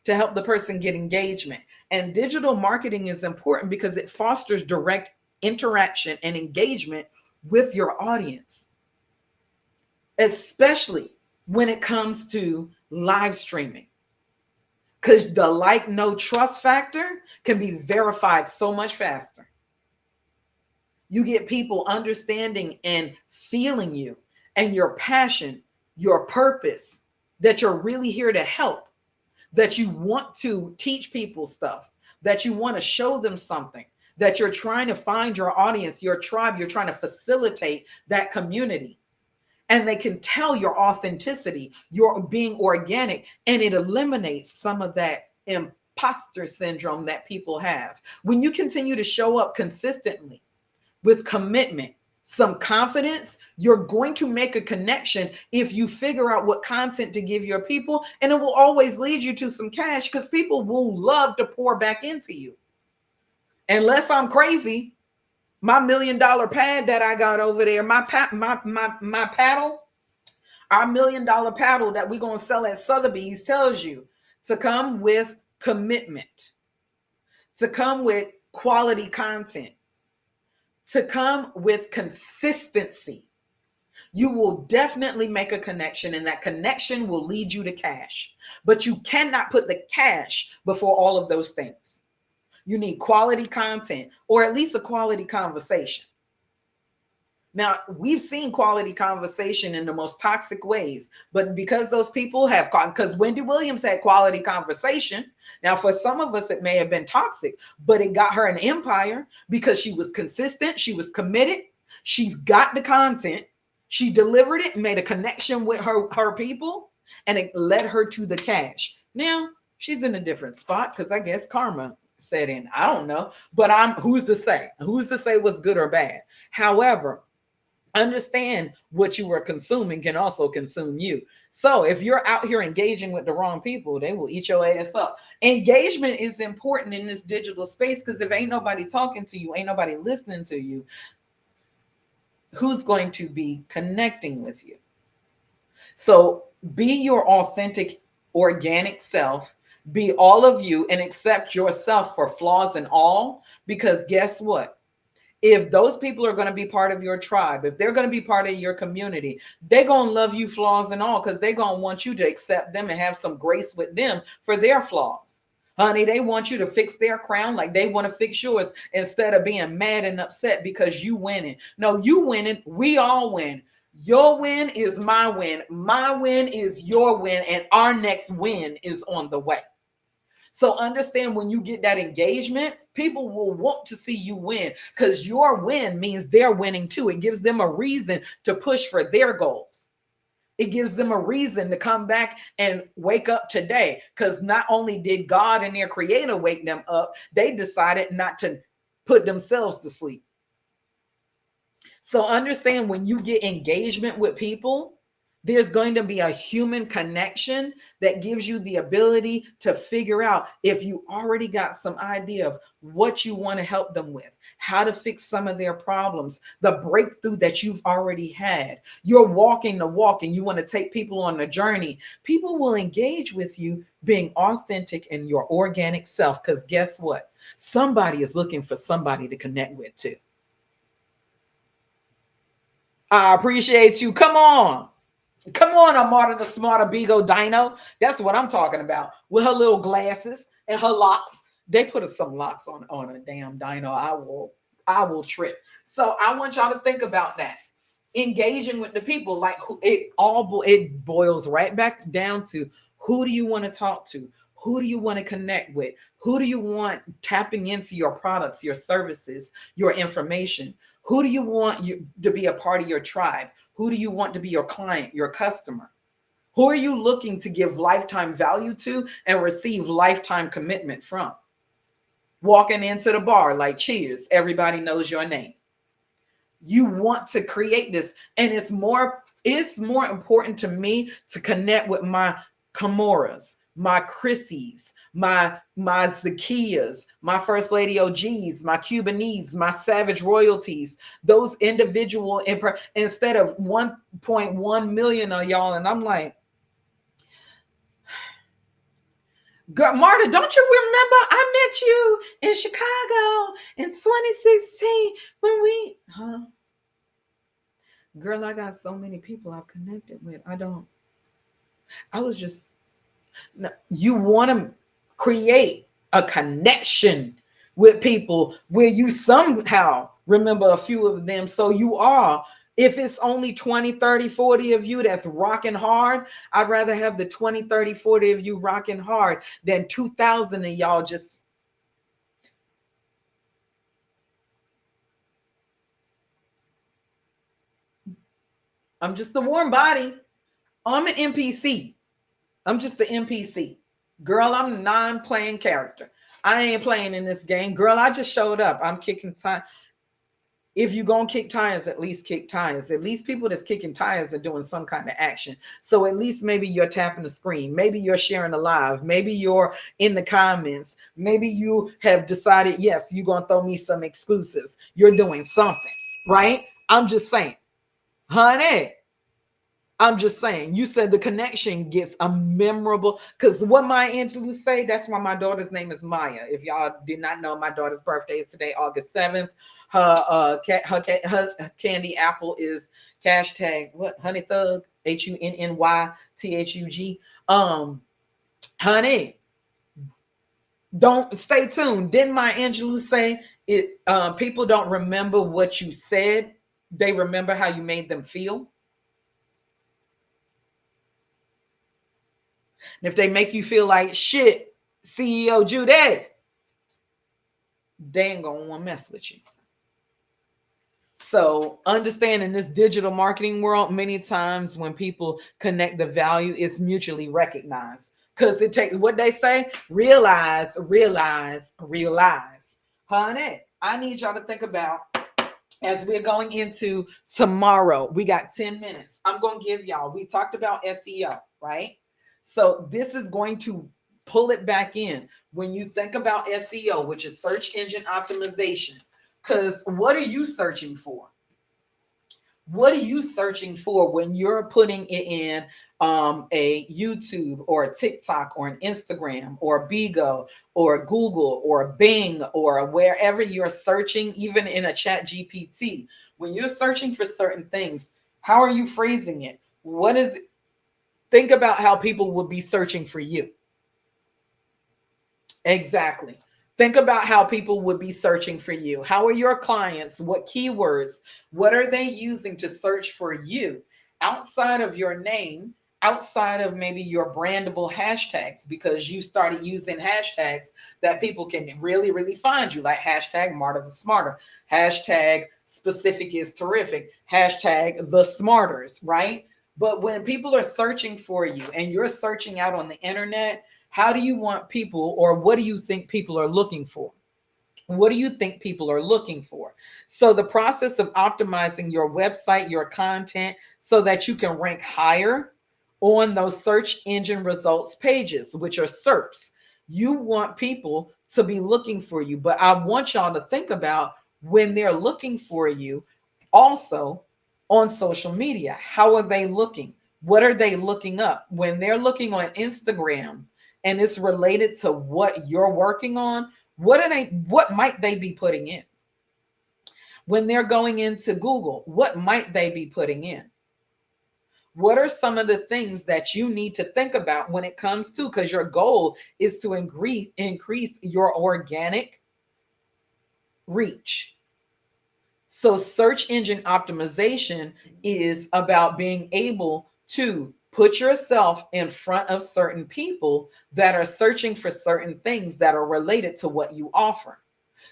to help the person get engagement. And digital marketing is important because it fosters direct interaction and engagement with your audience, especially when it comes to live streaming. Because the like, no trust factor can be verified so much faster. You get people understanding and feeling you and your passion, your purpose, that you're really here to help, that you want to teach people stuff, that you want to show them something, that you're trying to find your audience, your tribe, you're trying to facilitate that community. And they can tell your authenticity, your being organic, and it eliminates some of that imposter syndrome that people have. When you continue to show up consistently with commitment, some confidence, you're going to make a connection if you figure out what content to give your people, and it will always lead you to some cash because people will love to pour back into you. Unless I'm crazy, my $1 million pad that I got over there, my paddle, our $1 million paddle that we're going to sell at Sotheby's tells you to come with commitment, to come with quality content, to come with consistency. You will definitely make a connection, and that connection will lead you to cash. But you cannot put the cash before all of those things. You need quality content, or at least a quality conversation. Now, we've seen quality conversation in the most toxic ways, but because those people have, because Wendy Williams had quality conversation. Now, for some of us, it may have been toxic, but it got her an empire because she was consistent, she was committed, she got the content, she delivered it, made a connection with her people, and it led her to the cash. Now, she's in a different spot because I guess karma set in. I don't know, but who's to say? Who's to say what's good or bad? However, understand what you are consuming can also consume you. So if you're out here engaging with the wrong people, they will eat your ass up. Engagement is important in this digital space because if ain't nobody talking to you, ain't nobody listening to you, who's going to be connecting with you? So be your authentic, organic self. Be all of you and accept yourself for flaws and all. Because guess what? If those people are going to be part of your tribe, if they're going to be part of your community, they're going to love you flaws and all because they're going to want you to accept them and have some grace with them for their flaws. Honey, they want you to fix their crown like they want to fix yours instead of being mad and upset because you winning. No, you winning. We all win. Your win is my win. My win is your win. And our next win is on the way. So understand when you get that engagement, people will want to see you win because your win means they're winning too. It gives them a reason to push for their goals. It gives them a reason to come back and wake up today because not only did God and their creator wake them up, they decided not to put themselves to sleep. So understand when you get engagement with people, there's going to be a human connection that gives you the ability to figure out if you already got some idea of what you want to help them with, how to fix some of their problems, the breakthrough that you've already had. You're walking the walk and you want to take people on the journey. People will engage with you being authentic in your organic self because guess what? Somebody is looking for somebody to connect with too. I appreciate you. Come on. Come on, Amara the Smarter Bigo Dino. That's what I'm talking about. With her little glasses and her locks. They put some locks on a damn dino. I will trip. So I want y'all to think about that. Engaging with the people, like it boils right back down to who do you want to talk to? Who do you want to connect with? Who do you want tapping into your products, your services, your information? Who do you want you to be a part of your tribe? Who do you want to be your client, your customer? Who are you looking to give lifetime value to and receive lifetime commitment from? Walking into the bar like cheers, everybody knows your name. You want to create this, and it's more important to me to connect with my Kamoras, my Chrissies, my Zakias, my First Lady OGs, my Cubanese, my Savage Royalties, those individual instead of 1.1 million of y'all. And I'm like, girl, Marta, don't you remember I met you in Chicago in 2016 when we, huh? Girl, I got so many people I've connected with. I was just, no, you want to create a connection with people where you somehow remember a few of them. So you are, if it's only 20, 30, 40 of you that's rocking hard, I'd rather have the 20, 30, 40 of you rocking hard than 2,000 of y'all just, I'm just a warm body. I'm an NPC. I'm just an NPC. Girl, I'm a non-playing character. I ain't playing in this game. Girl, I just showed up. I'm kicking time. If you gonna kick tires, at least kick tires. At least people that's kicking tires are doing some kind of action. So at least maybe you're tapping the screen. Maybe you're sharing a live. Maybe you're in the comments. Maybe you have decided, yes, you're gonna throw me some exclusives. You're doing something, right? I'm just saying, honey. I'm just saying, you said the connection gets a memorable, because what Maya Angelou say, that's why my daughter's name is Maya. If y'all did not know, my daughter's birthday is today, August 7th. Her candy apple is hashtag what? Honey Thug, HUNNYTHUG. Honey, don't, stay tuned. Didn't Maya Angelou say it? People don't remember what you said, they remember how you made them feel. And if they make you feel like shit, CEO Judy, they ain't gonna want to mess with you. So understanding this digital marketing world, many times when people connect the value, it's mutually recognized. Because it takes what they say, realize, realize, realize. Honey, I need y'all to think about, as we're going into tomorrow, we got 10 minutes. I'm going to give y'all, we talked about SEO, right? So this is going to pull it back in. When you think about SEO, which is search engine optimization, because what are you searching for? What are you searching for when you're putting it in a YouTube or a TikTok or an Instagram or Bigo or Google or Bing or wherever you're searching, even in a chat GPT? When you're searching for certain things, how are you phrasing it? What is it? Think about how people would be searching for you. Exactly. Think about how people would be searching for you. How are your clients? What keywords? What are they using to search for you outside of your name, outside of maybe your brandable hashtags? Because you started using hashtags that people can really, really find you, like hashtag Marta the Smarter, hashtag specific is terrific, hashtag the smarters, right? But when people are searching for you and you're searching out on the internet, how do you want people, or what do you think people are looking for? What do you think people are looking for? So, the process of optimizing your website, your content, so that you can rank higher on those search engine results pages, which are SERPs. You want people to be looking for you, but I want y'all to think about when they're looking for you also on social media. How are they looking? What are they looking up? When they're looking on Instagram and it's related to what you're working on, what might they be putting in? When they're going into Google, what might they be putting in? What are some of the things that you need to think about when it comes to, because your goal is to increase your organic reach. So search engine optimization is about being able to put yourself in front of certain people that are searching for certain things that are related to what you offer.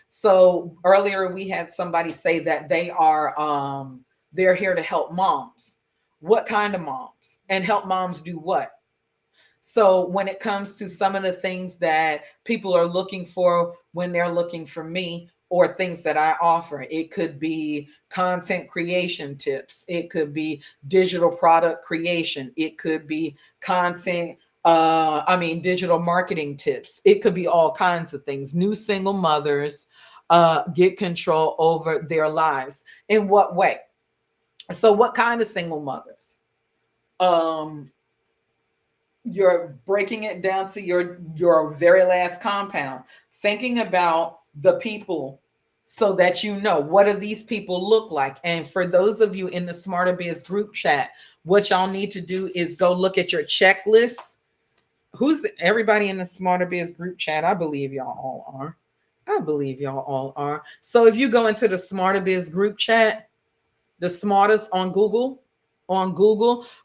So earlier we had somebody say that they're here to help moms. What kind of moms? And help moms do what? So when it comes to some of the things that people are looking for when they're looking for me, or things that I offer, it could be content creation tips, it could be digital product creation, it could be digital marketing tips, it could be all kinds of things. New single mothers get control over their lives. In what way? So what kind of single mothers? um you're breaking it down to your very last compound, thinking about the people, so that you know, what do these people look like? And for those of you in the Smarter Biz group chat, what y'all need to do is go look at your checklist. Who's everybody in the Smarter Biz group chat? I believe y'all all are. I believe y'all all are. So if you go into the Smarter Biz group chat, the smartest on Google,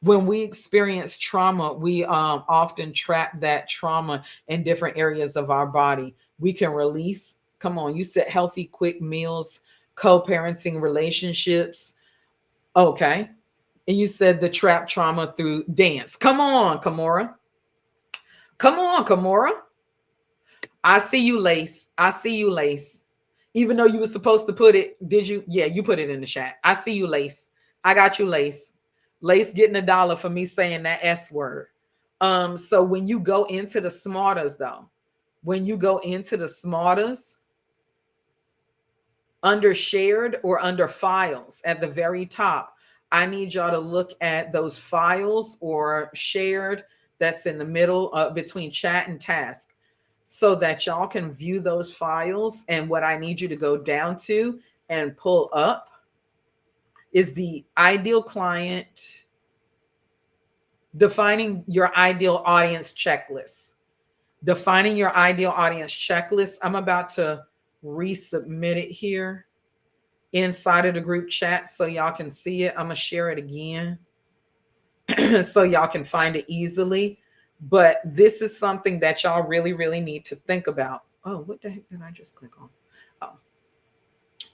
when we experience trauma, we often trap that trauma in different areas of our body. We can release. Come on, you said healthy, quick meals, co-parenting relationships. Okay. And you said the trap trauma through dance. Come on, Kamora. Come on, Kamora. I see you, Lace. I see you, Lace. Even though you were supposed to put it, did you? Yeah, you put it in the chat. I see you, Lace. I got you, Lace. Lace getting $1 for me saying that S word. So when you go into the smarters, though, when you go into the smarters, under shared or under files at the very top, I need y'all to look at those files or shared that's in the middle between chat and task so that y'all can view those files. And what I need you to go down to and pull up is the ideal client, defining your ideal audience checklist. Defining your ideal audience checklist. I'm about to resubmit it here inside of the group chat so y'all can see it. I'm gonna share it again so y'all can find it easily. But this is something that y'all really, really need to think about. Oh, what the heck did I just click on? Oh,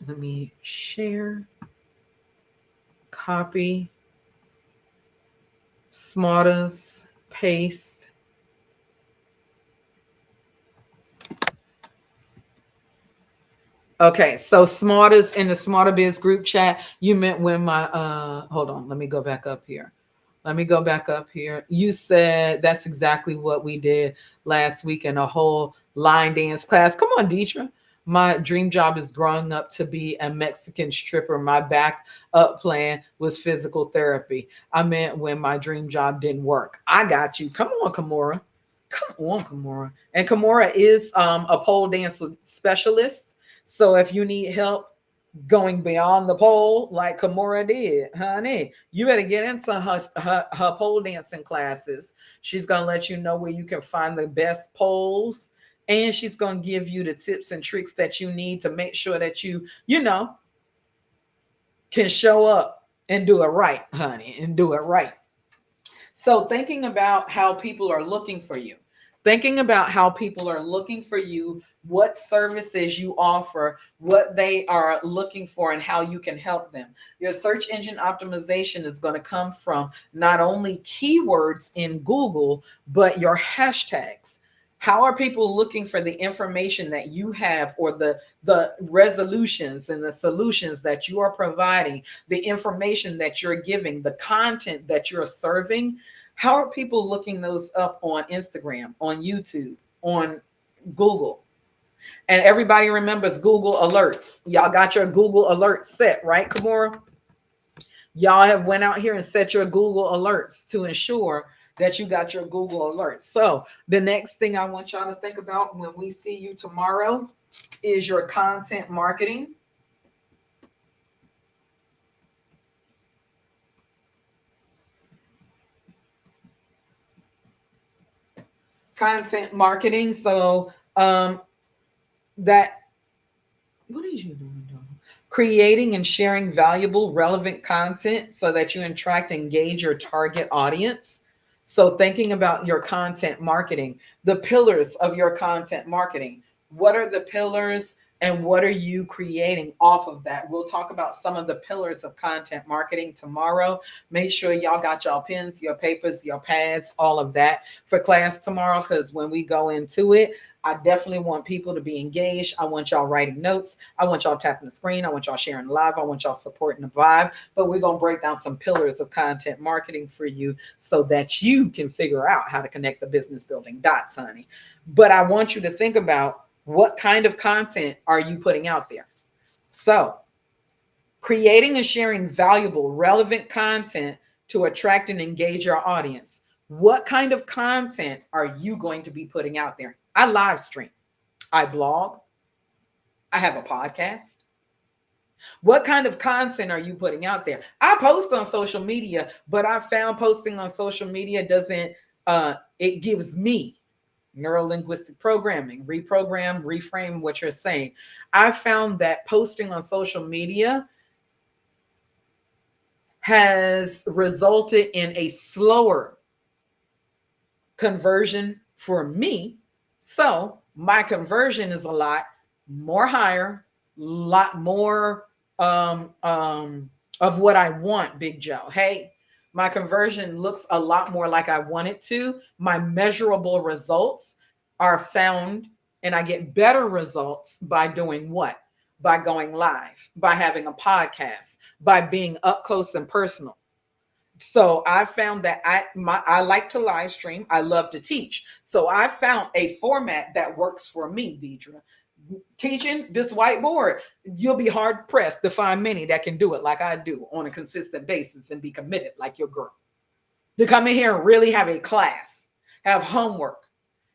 let me share, copy, smartest, paste. Okay, so smartest in the Smarter Biz group chat. You meant when my hold on, let me go back up here. Let me go back up here. You said that's exactly what we did last week in a whole line dance class. Come on, Deetra. My dream job is growing up to be a Mexican stripper. My backup plan was physical therapy. I meant when my dream job didn't work. I got you. Come on, Kimura. Come on, Kimura. And Kimura is a pole dance specialist. So if you need help going beyond the pole like Kimura did, honey, you better get into her pole dancing classes. She's going to let you know where you can find the best poles. And she's going to give you the tips and tricks that you need to make sure that you can show up and do it right, honey, and do it right. So, thinking about how people are looking for you, thinking about how people are looking for you, what services you offer, what they are looking for, and how you can help them. Your search engine optimization is going to come from not only keywords in Google, but your hashtags. How are people looking for the information that you have, or the resolutions and the solutions that you are providing, the information that you're giving, the content that you're serving? How are people looking those up on Instagram, on YouTube, on Google? And everybody remembers Google alerts. Y'all got your Google alerts set, right, Kimura? Y'all have went out here and set your Google alerts to ensure that you got your Google alerts. So the next thing I want y'all to think about when we see you tomorrow is your content marketing. Content marketing. So that what is you doing, dog? Creating and sharing valuable, relevant content so that you attract and engage your target audience. So, thinking about your content marketing, the pillars of your content marketing. What are the pillars and what are you creating off of that? We'll talk about some of the pillars of content marketing tomorrow. Make sure y'all got y'all pens, your papers, your pads, all of that for class tomorrow, because when we go into it, I definitely want people to be engaged. I want y'all writing notes. I want y'all tapping the screen. I want y'all sharing live. I want y'all supporting the vibe. But we're going to break down some pillars of content marketing for you so that you can figure out how to connect the business building dots, honey. But I want you to think about what kind of content are you putting out there? So, creating and sharing valuable, relevant content to attract and engage your audience. What kind of content are you going to be putting out there? I live stream, I blog, I have a podcast. What kind of content are you putting out there? I post on social media, but I found posting on social media doesn't it gives me neuro linguistic programming, reprogram, reframe what you're saying. I found that posting on social media has resulted in a slower conversion for me. So my conversion is a lot more higher, lot more of what I want, Big Joe. Hey, my conversion looks a lot more like I want it to. My measurable results are found, and I get better results by doing what? By going live, by having a podcast, by being up close and personal. So I found that I like to live stream. I love to teach. So I found a format that works for me, Deidre. Teaching this whiteboard, you'll be hard pressed to find many that can do it like I do on a consistent basis and be committed like your girl. To come in here and really have a class, have homework,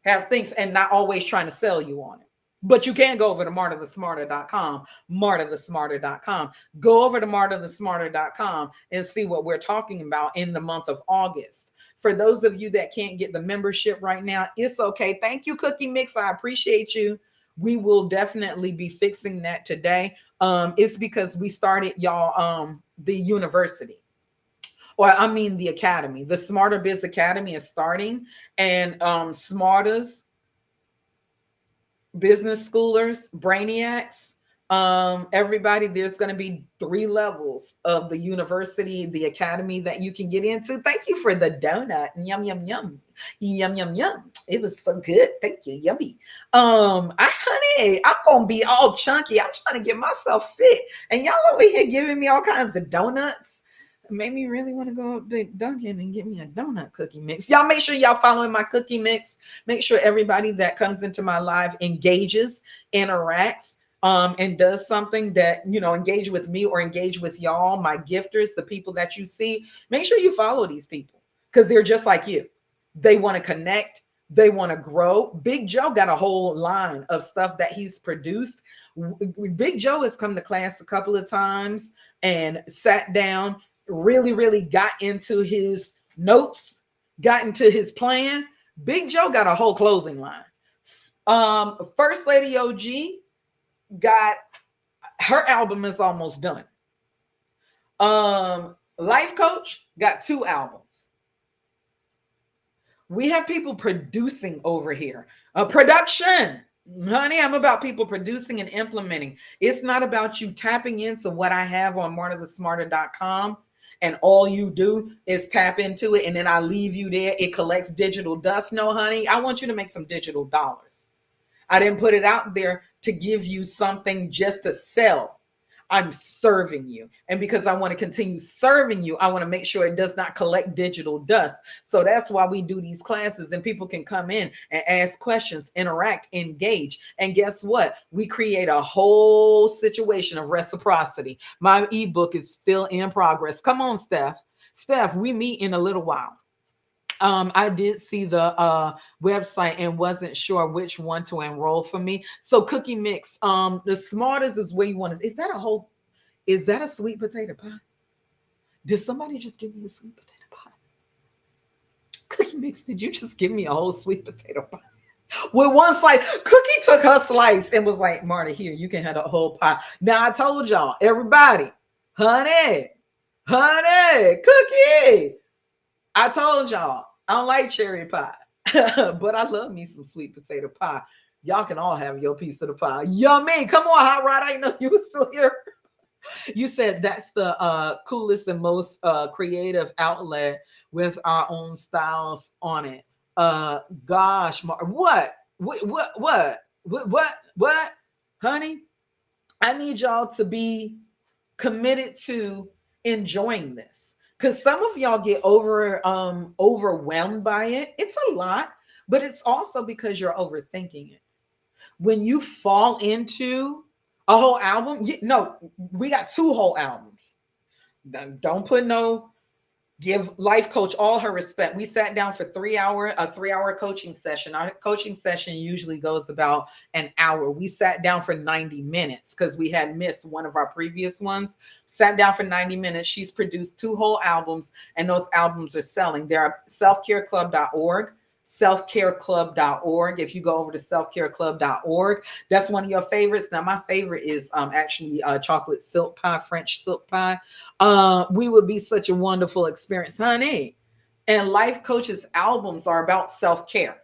have things, and not always trying to sell you on it. But you can go over to martathesmarter.com, martathesmarter.com. Go over to martathesmarter.com and see what we're talking about in the month of August. For those of you that can't get the membership right now, it's okay. Thank you, Cookie Mix. I appreciate you. We will definitely be fixing that today. It's because we started y'all the university, or I mean the academy. The Smarter Biz Academy is starting, and Smarters business schoolers, brainiacs, everybody, there's going to be 3 levels of the university, the academy that you can get into. Thank you for the donut. Yum, yum, yum. Yum, yum, yum. It was so good. Thank you. Yummy. Honey, I'm going to be all chunky. I'm trying to get myself fit. And y'all over here giving me all kinds of donuts. It made me really want to go up to Dunkin' and get me a donut cookie mix. Y'all make sure y'all following my cookie mix. Make sure everybody that comes into my live engages, interacts, and does something that, engage with me or engage with y'all, my gifters, the people that you see. Make sure you follow these people because they're just like you. They want to connect. They want to grow. Big Joe got a whole line of stuff that he's produced. Big Joe has come to class a couple of times and sat down, really, really got into his notes, got into his plan. Big Joe got a whole clothing line. First Lady OG got her album is almost done. Life Coach got 2 albums. We have people producing over here. Production. Honey, I'm about people producing and implementing. It's not about you tapping into what I have on martathesmarter.com and all you do is tap into it and then I leave you there. It collects digital dust. No, honey, I want you to make some digital dollars. I didn't put it out there to give you something just to sell. I'm serving you. And because I want to continue serving you, I want to make sure it does not collect digital dust. So that's why we do these classes and people can come in and ask questions, interact, engage. And guess what? We create a whole situation of reciprocity. My ebook is still in progress. Come on, Steph. Steph, we meet in a little while. I did see the website and wasn't sure which one to enroll for me. So Cookie Mix, the smartest is where you want to. Is that a sweet potato pie? Did somebody just give me a sweet potato pie? Cookie Mix, did you just give me a whole sweet potato pie? With one slice, Cookie took her slice and was like, Marta, here, you can have a whole pie. Now I told y'all, everybody, honey, Cookie. I told y'all, I don't like cherry pie, but I love me some sweet potato pie. Y'all can all have your piece of the pie. Yummy. Come on, Hot Rod. I didn't know you were still here. You said that's the coolest and most creative outlet with our own styles on it. Gosh, what? What? Honey, I need y'all to be committed to enjoying this because some of y'all get overwhelmed by it. It's a lot, but it's also because you're overthinking it. When you fall into a whole album, no, we got 2 whole albums. Don't put no, give Life Coach all her respect. We sat down for a 3 hour coaching session. Our coaching session usually goes about an hour. We sat down for 90 minutes because we had missed one of our previous ones. Sat down for 90 minutes. She's produced 2 whole albums and those albums are selling. They're selfcareclub.org, selfcareclub.org. If you go over to selfcareclub.org, that's one of your favorites. Now, my favorite is actually chocolate silk pie, French silk pie. We would be such a wonderful experience, honey. And Life Coach's albums are about self care.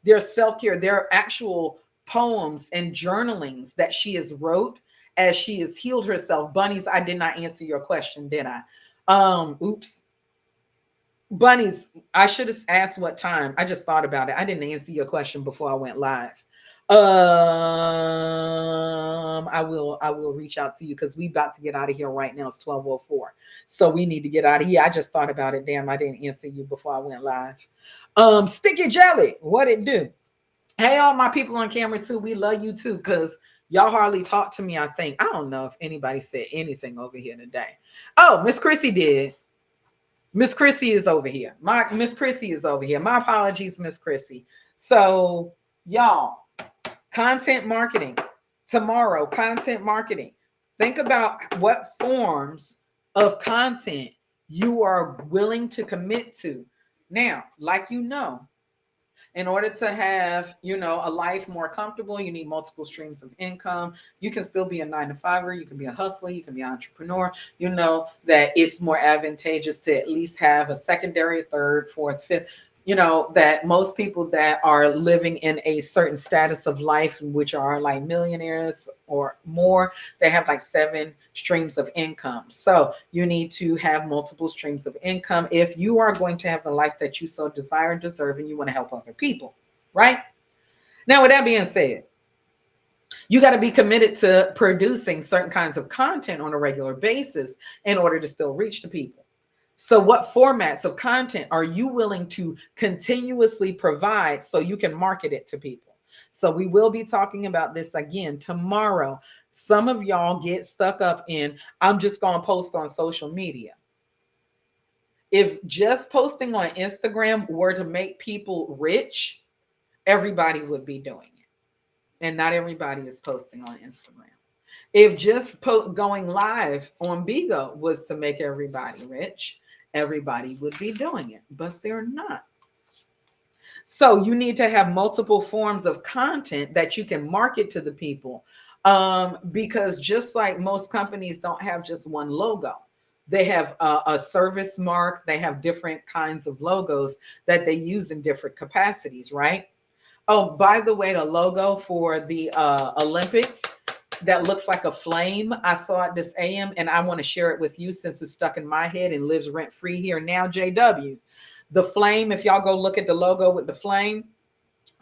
They're self care. They're actual poems and journalings that she has wrote as she has healed herself. Bunnies, I did not answer your question, did I? Oops. Bunnies, I should have asked what time. I just thought about it. I didn't answer your question before I went live. I will reach out to you because we about to get out of here right now. It's 12:04. So we need to get out of here. I just thought about it. Damn, I didn't answer you before I went live. Sticky Jelly, what it do? Hey, all my people on camera too. We love you too, because y'all hardly talk to me, I think. I don't know if anybody said anything over here today. Oh, Miss Chrissy did. Miss Chrissy is over here. My Miss Chrissy is over here. My apologies, Miss Chrissy. So, y'all, content marketing. Tomorrow, content marketing. Think about what forms of content you are willing to commit to. Now, like in order to have a life more comfortable, you need multiple streams of income. You can still be a 9 to 5er, you can be a hustler, you can be an entrepreneur. You know that it's more advantageous to at least have a secondary, third, fourth, fifth. That most people that are living in a certain status of life, which are like millionaires or more, they have like 7 streams of income. So you need to have multiple streams of income if you are going to have the life that you so desire and deserve, and you want to help other people, right? Now, with that being said, you got to be committed to producing certain kinds of content on a regular basis in order to still reach the people. So, what formats of content are you willing to continuously provide so you can market it to people? So, we will be talking about this again tomorrow. Some of y'all get stuck up in, I'm just going to post on social media. If just posting on Instagram were to make people rich, everybody would be doing it. And not everybody is posting on Instagram. If just going live on Bigo was to make everybody rich, everybody would be doing it, but they're not. So you need to have multiple forms of content that you can market to the people, because just like most companies don't have just one logo. They have a service mark. They have different kinds of logos that they use in different capacities, right? Oh, by the way, the logo for the Olympics that looks like a flame. I saw it this AM, and I want to share it with you since it's stuck in my head and lives rent free here now. JW, the flame. If y'all go look at the logo with the flame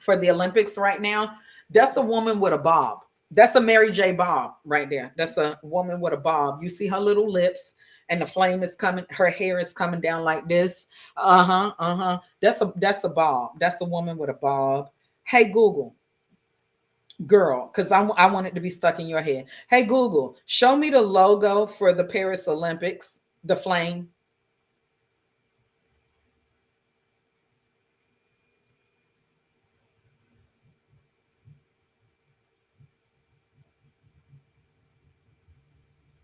for the Olympics right now, that's a woman with a bob. That's a Mary J. Bob right there. That's a woman with a bob. You see her little lips, and the flame is coming. Her hair is coming down like this. Uh huh. Uh huh. That's a bob. That's a woman with a bob. Hey Google, girl, because I want it to be stuck in your head. Hey Google, show me the logo for the Paris Olympics, the flame.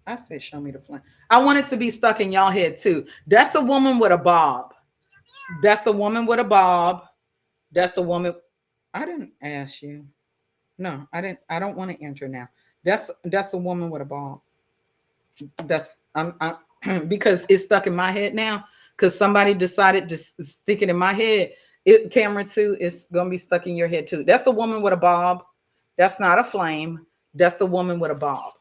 I said, show me the flame. I want it to be stuck in y'all head too. That's a woman with a bob. That's a woman with a bob. That's a woman. I didn't ask you. No, I didn't. I don't want to enter now. That's a woman with a bob. That's I'm because it's stuck in my head now. Because somebody decided to stick it in my head. It camera two is gonna be stuck in your head too. That's a woman with a bob. That's not a flame. That's a woman with a bob.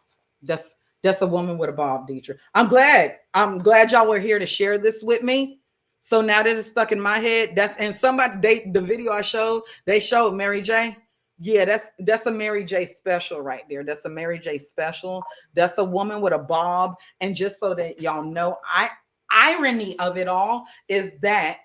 That's that's a woman with a bob, Deidre. I'm glad y'all were here to share this with me. So now that it's stuck in my head, the video I showed, they showed Mary J. Yeah, that's a Mary J special right there. That's a Mary J special. That's a woman with a bob. And just so that y'all know, irony of it all is that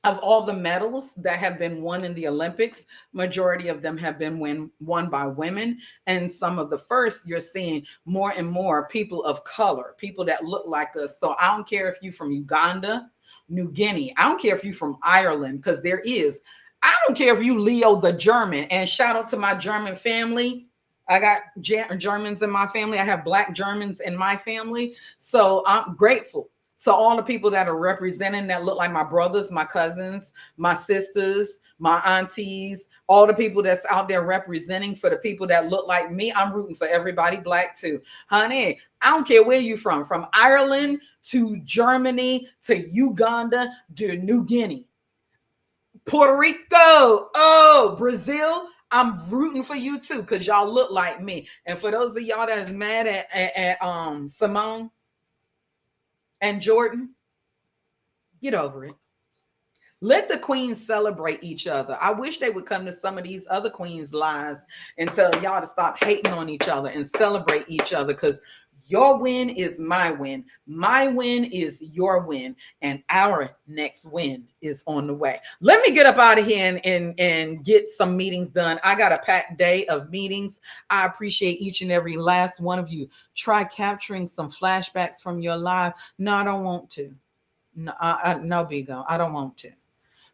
of all the medals that have been won in the Olympics, majority of them have been won by women. And some of the first, you're seeing more and more people of color, people that look like us. So I don't care if you're from Uganda, New Guinea. I don't care if you're from Ireland, because there is. I don't care if you Leo the German. And shout out to my German family. I got Germans in my family. I have Black Germans in my family. So I'm grateful So all the people that are representing that look like my brothers, my cousins, my sisters, my aunties, all the people that's out there representing for the people that look like me, I'm rooting for everybody black too. Honey, I don't care where you from Ireland to Germany to Uganda to New Guinea, Puerto Rico, oh, Brazil. I'm rooting for you too, because y'all look like me. And for those of y'all that is mad at Simone and Jordan, get over it. Let the queens celebrate each other. I wish they would come to some of these other queens' lives and tell y'all to stop hating on each other and celebrate each other, because your win is my win. My win is your win. And our next win is on the way. Let me get up out of here and get some meetings done. I got a packed day of meetings. I appreciate each and every last one of you. Try capturing some flashbacks from your life. No, I don't want to. No, no, Bigo. I don't want to.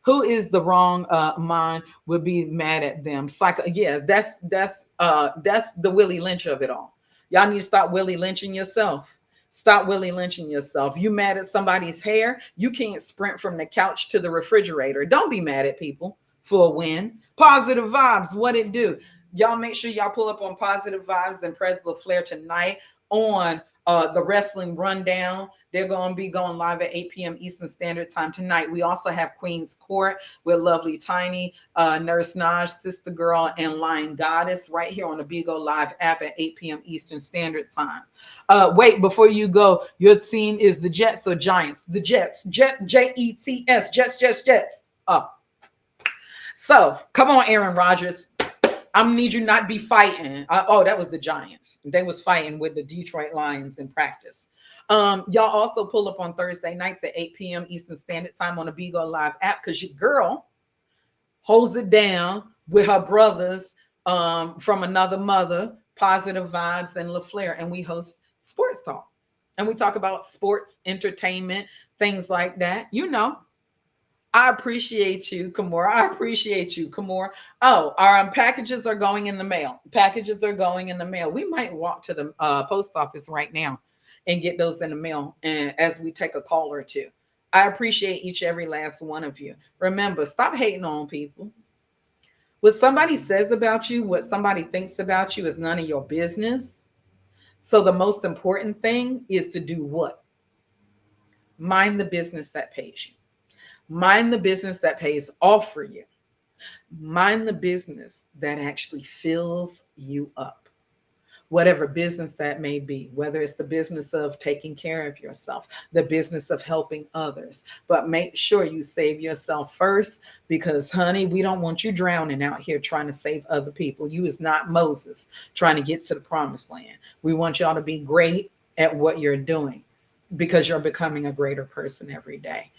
Who is the wrong mind would be mad at them. Psycho, yes, that's the Willie Lynch of it all. Y'all need to stop Willie lynching yourself. Stop Willie lynching yourself. You mad at somebody's hair, you can't sprint from the couch to the refrigerator. Don't be mad at people for a win. Positive vibes, what it do? Y'all make sure y'all pull up on Positive Vibes and Press Flair tonight on the wrestling rundown. They're going to be going live at 8 p.m. Eastern Standard Time tonight. We also have Queen's Court with Lovely Tiny, Nurse Naj, Sister Girl, and Lion Goddess right here on the Bigo Live app at 8 p.m. Eastern Standard Time. Wait, before you go, your team is the Jets or Giants? The Jets. Jets. Jets. So come on, Aaron Rodgers. I'm gonna need you not to be fighting. Oh, that was the Giants. They was fighting with the Detroit Lions in practice. Y'all also pull up on Thursday nights at 8 p.m. Eastern Standard Time on the Bigo Live app, because your girl holds it down with her brothers from another mother, Positive Vibes and LaFlair, and we host Sports Talk. And we talk about sports, entertainment, things like that. You know, I appreciate you, Kimura. I appreciate you, Kimura. Oh, our packages are going in the mail. Packages are going in the mail. We might walk to the post office right now and get those in the mail, and as we take a call or two. I appreciate each every last one of you. Remember, stop hating on people. What somebody says about you, what somebody thinks about you is none of your business. So the most important thing is to do what? Mind the business that pays you. Mind the business that pays off for you. Mind the business that actually fills you up. Whatever business that may be, whether it's the business of taking care of yourself, the business of helping others. But make sure you save yourself first, because, honey, we don't want you drowning out here trying to save other people. You is not Moses trying to get to the promised land. We want y'all to be great at what you're doing, because you're becoming a greater person every day.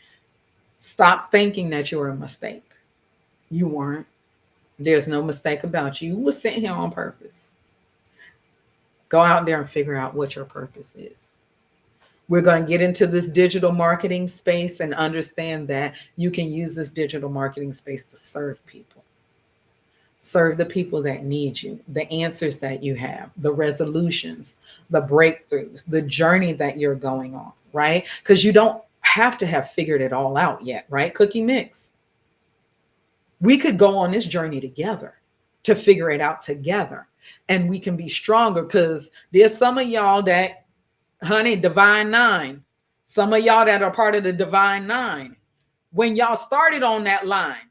Stop thinking that you're a mistake. You weren't. There's no mistake about you. You were sent here on purpose. Go out there and figure out what your purpose is. We're going to get into this digital marketing space and understand that you can use this digital marketing space to serve people. Serve the people that need you, the answers that you have, the resolutions, the breakthroughs, the journey that you're going on, right? Because you don't have to have figured it all out yet, right? Cookie mix. We could go on this journey together to figure it out together, and we can be stronger, because there's some of y'all that, honey, divine nine, some of y'all that are part of the divine nine, when y'all started on that line,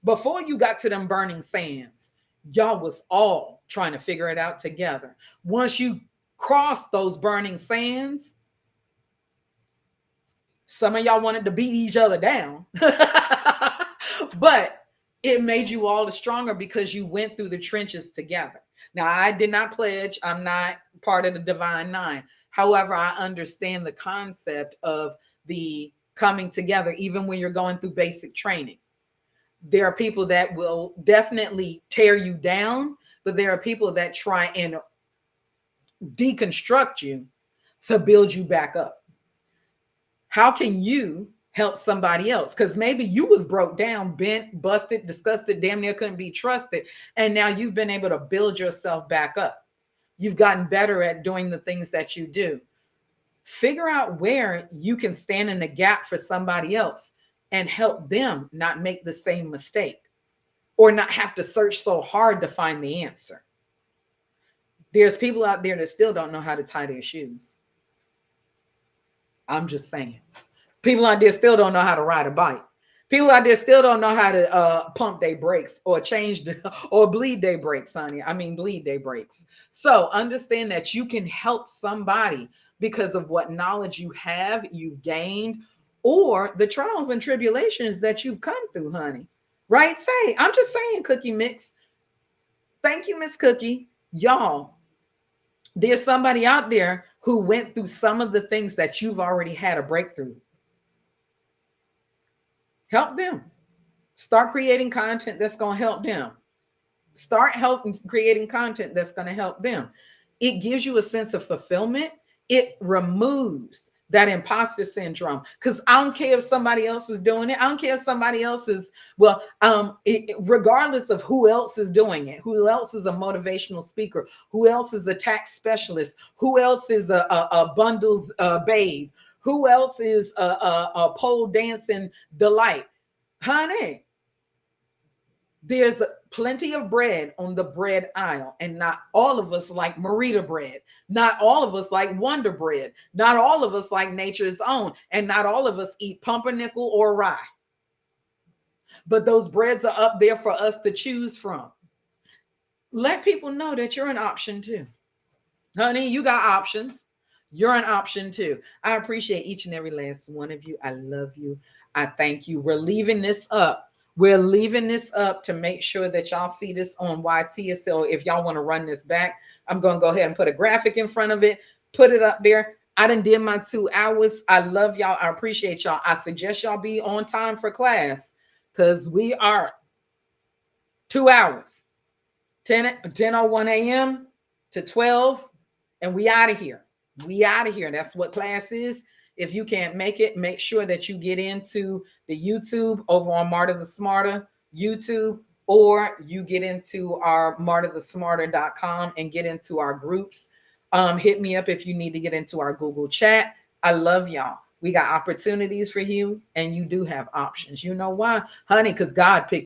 before you got to them burning sands, y'all was all trying to figure it out together. Once you crossed those burning sands, some of y'all wanted to beat each other down. But it made you all the stronger because you went through the trenches together. Now, I did not pledge, I'm not part of the Divine Nine. However, I understand the concept of the coming together, even when you're going through basic training. There are people that will definitely tear you down, but there are people that try and deconstruct you to build you back up. How can you help somebody else? Because maybe you was broke down, bent, busted, disgusted, damn near couldn't be trusted, and now you've been able to build yourself back up. You've gotten better at doing the things that you do. Figure out where you can stand in the gap for somebody else and help them not make the same mistake or not have to search so hard to find the answer. There's people out there that still don't know how to tie their shoes. I'm just saying. People out there still don't know how to ride a bike. People out there still don't know how to pump their brakes or change the, or bleed their brakes, honey. I mean, bleed their brakes. So understand that you can help somebody because of what knowledge you have, you've gained, or the trials and tribulations that you've come through, honey. Right? Say, I'm just saying, Cookie Mix. Thank you, Miss Cookie. Y'all, there's somebody out there who went through some of the things that you've already had a breakthrough. Help them. Start creating content that's going to help them. Start helping creating content that's going to help them. It gives you a sense of fulfillment. It removes that imposter syndrome, because I don't care if somebody else is doing it. I don't care if somebody else is, well, regardless of who else is doing it, who else is a motivational speaker, who else is a tax specialist, who else is a bundles babe, who else is a pole dancing delight, honey. There's plenty of bread on the bread aisle, and not all of us like Marita bread. Not all of us like Wonder Bread. Not all of us like Nature's Own, and not all of us eat pumpernickel or rye. But those breads are up there for us to choose from. Let people know that you're an option too. Honey, you got options. You're an option too. I appreciate each and every last one of you. I love you. I thank you. We're leaving this up. We're leaving this up to make sure that y'all see this on YTSL. If y'all want to run this back, I'm going to go ahead and put a graphic in front of it, put it up there. I done did my 2 hours. I love y'all. I appreciate y'all. I suggest y'all be on time for class because we are 2 hours. 10:01 a.m. to 12, and we out of here. We out of here. That's what class is. If you can't make it, make sure that you get into the YouTube over on Marta the Smarter YouTube, or you get into our martathesmarter.com and get into our groups. Hit me up if you need to get into our Google chat. I love y'all. We got opportunities for you, and you do have options. You know why, honey? Because God picked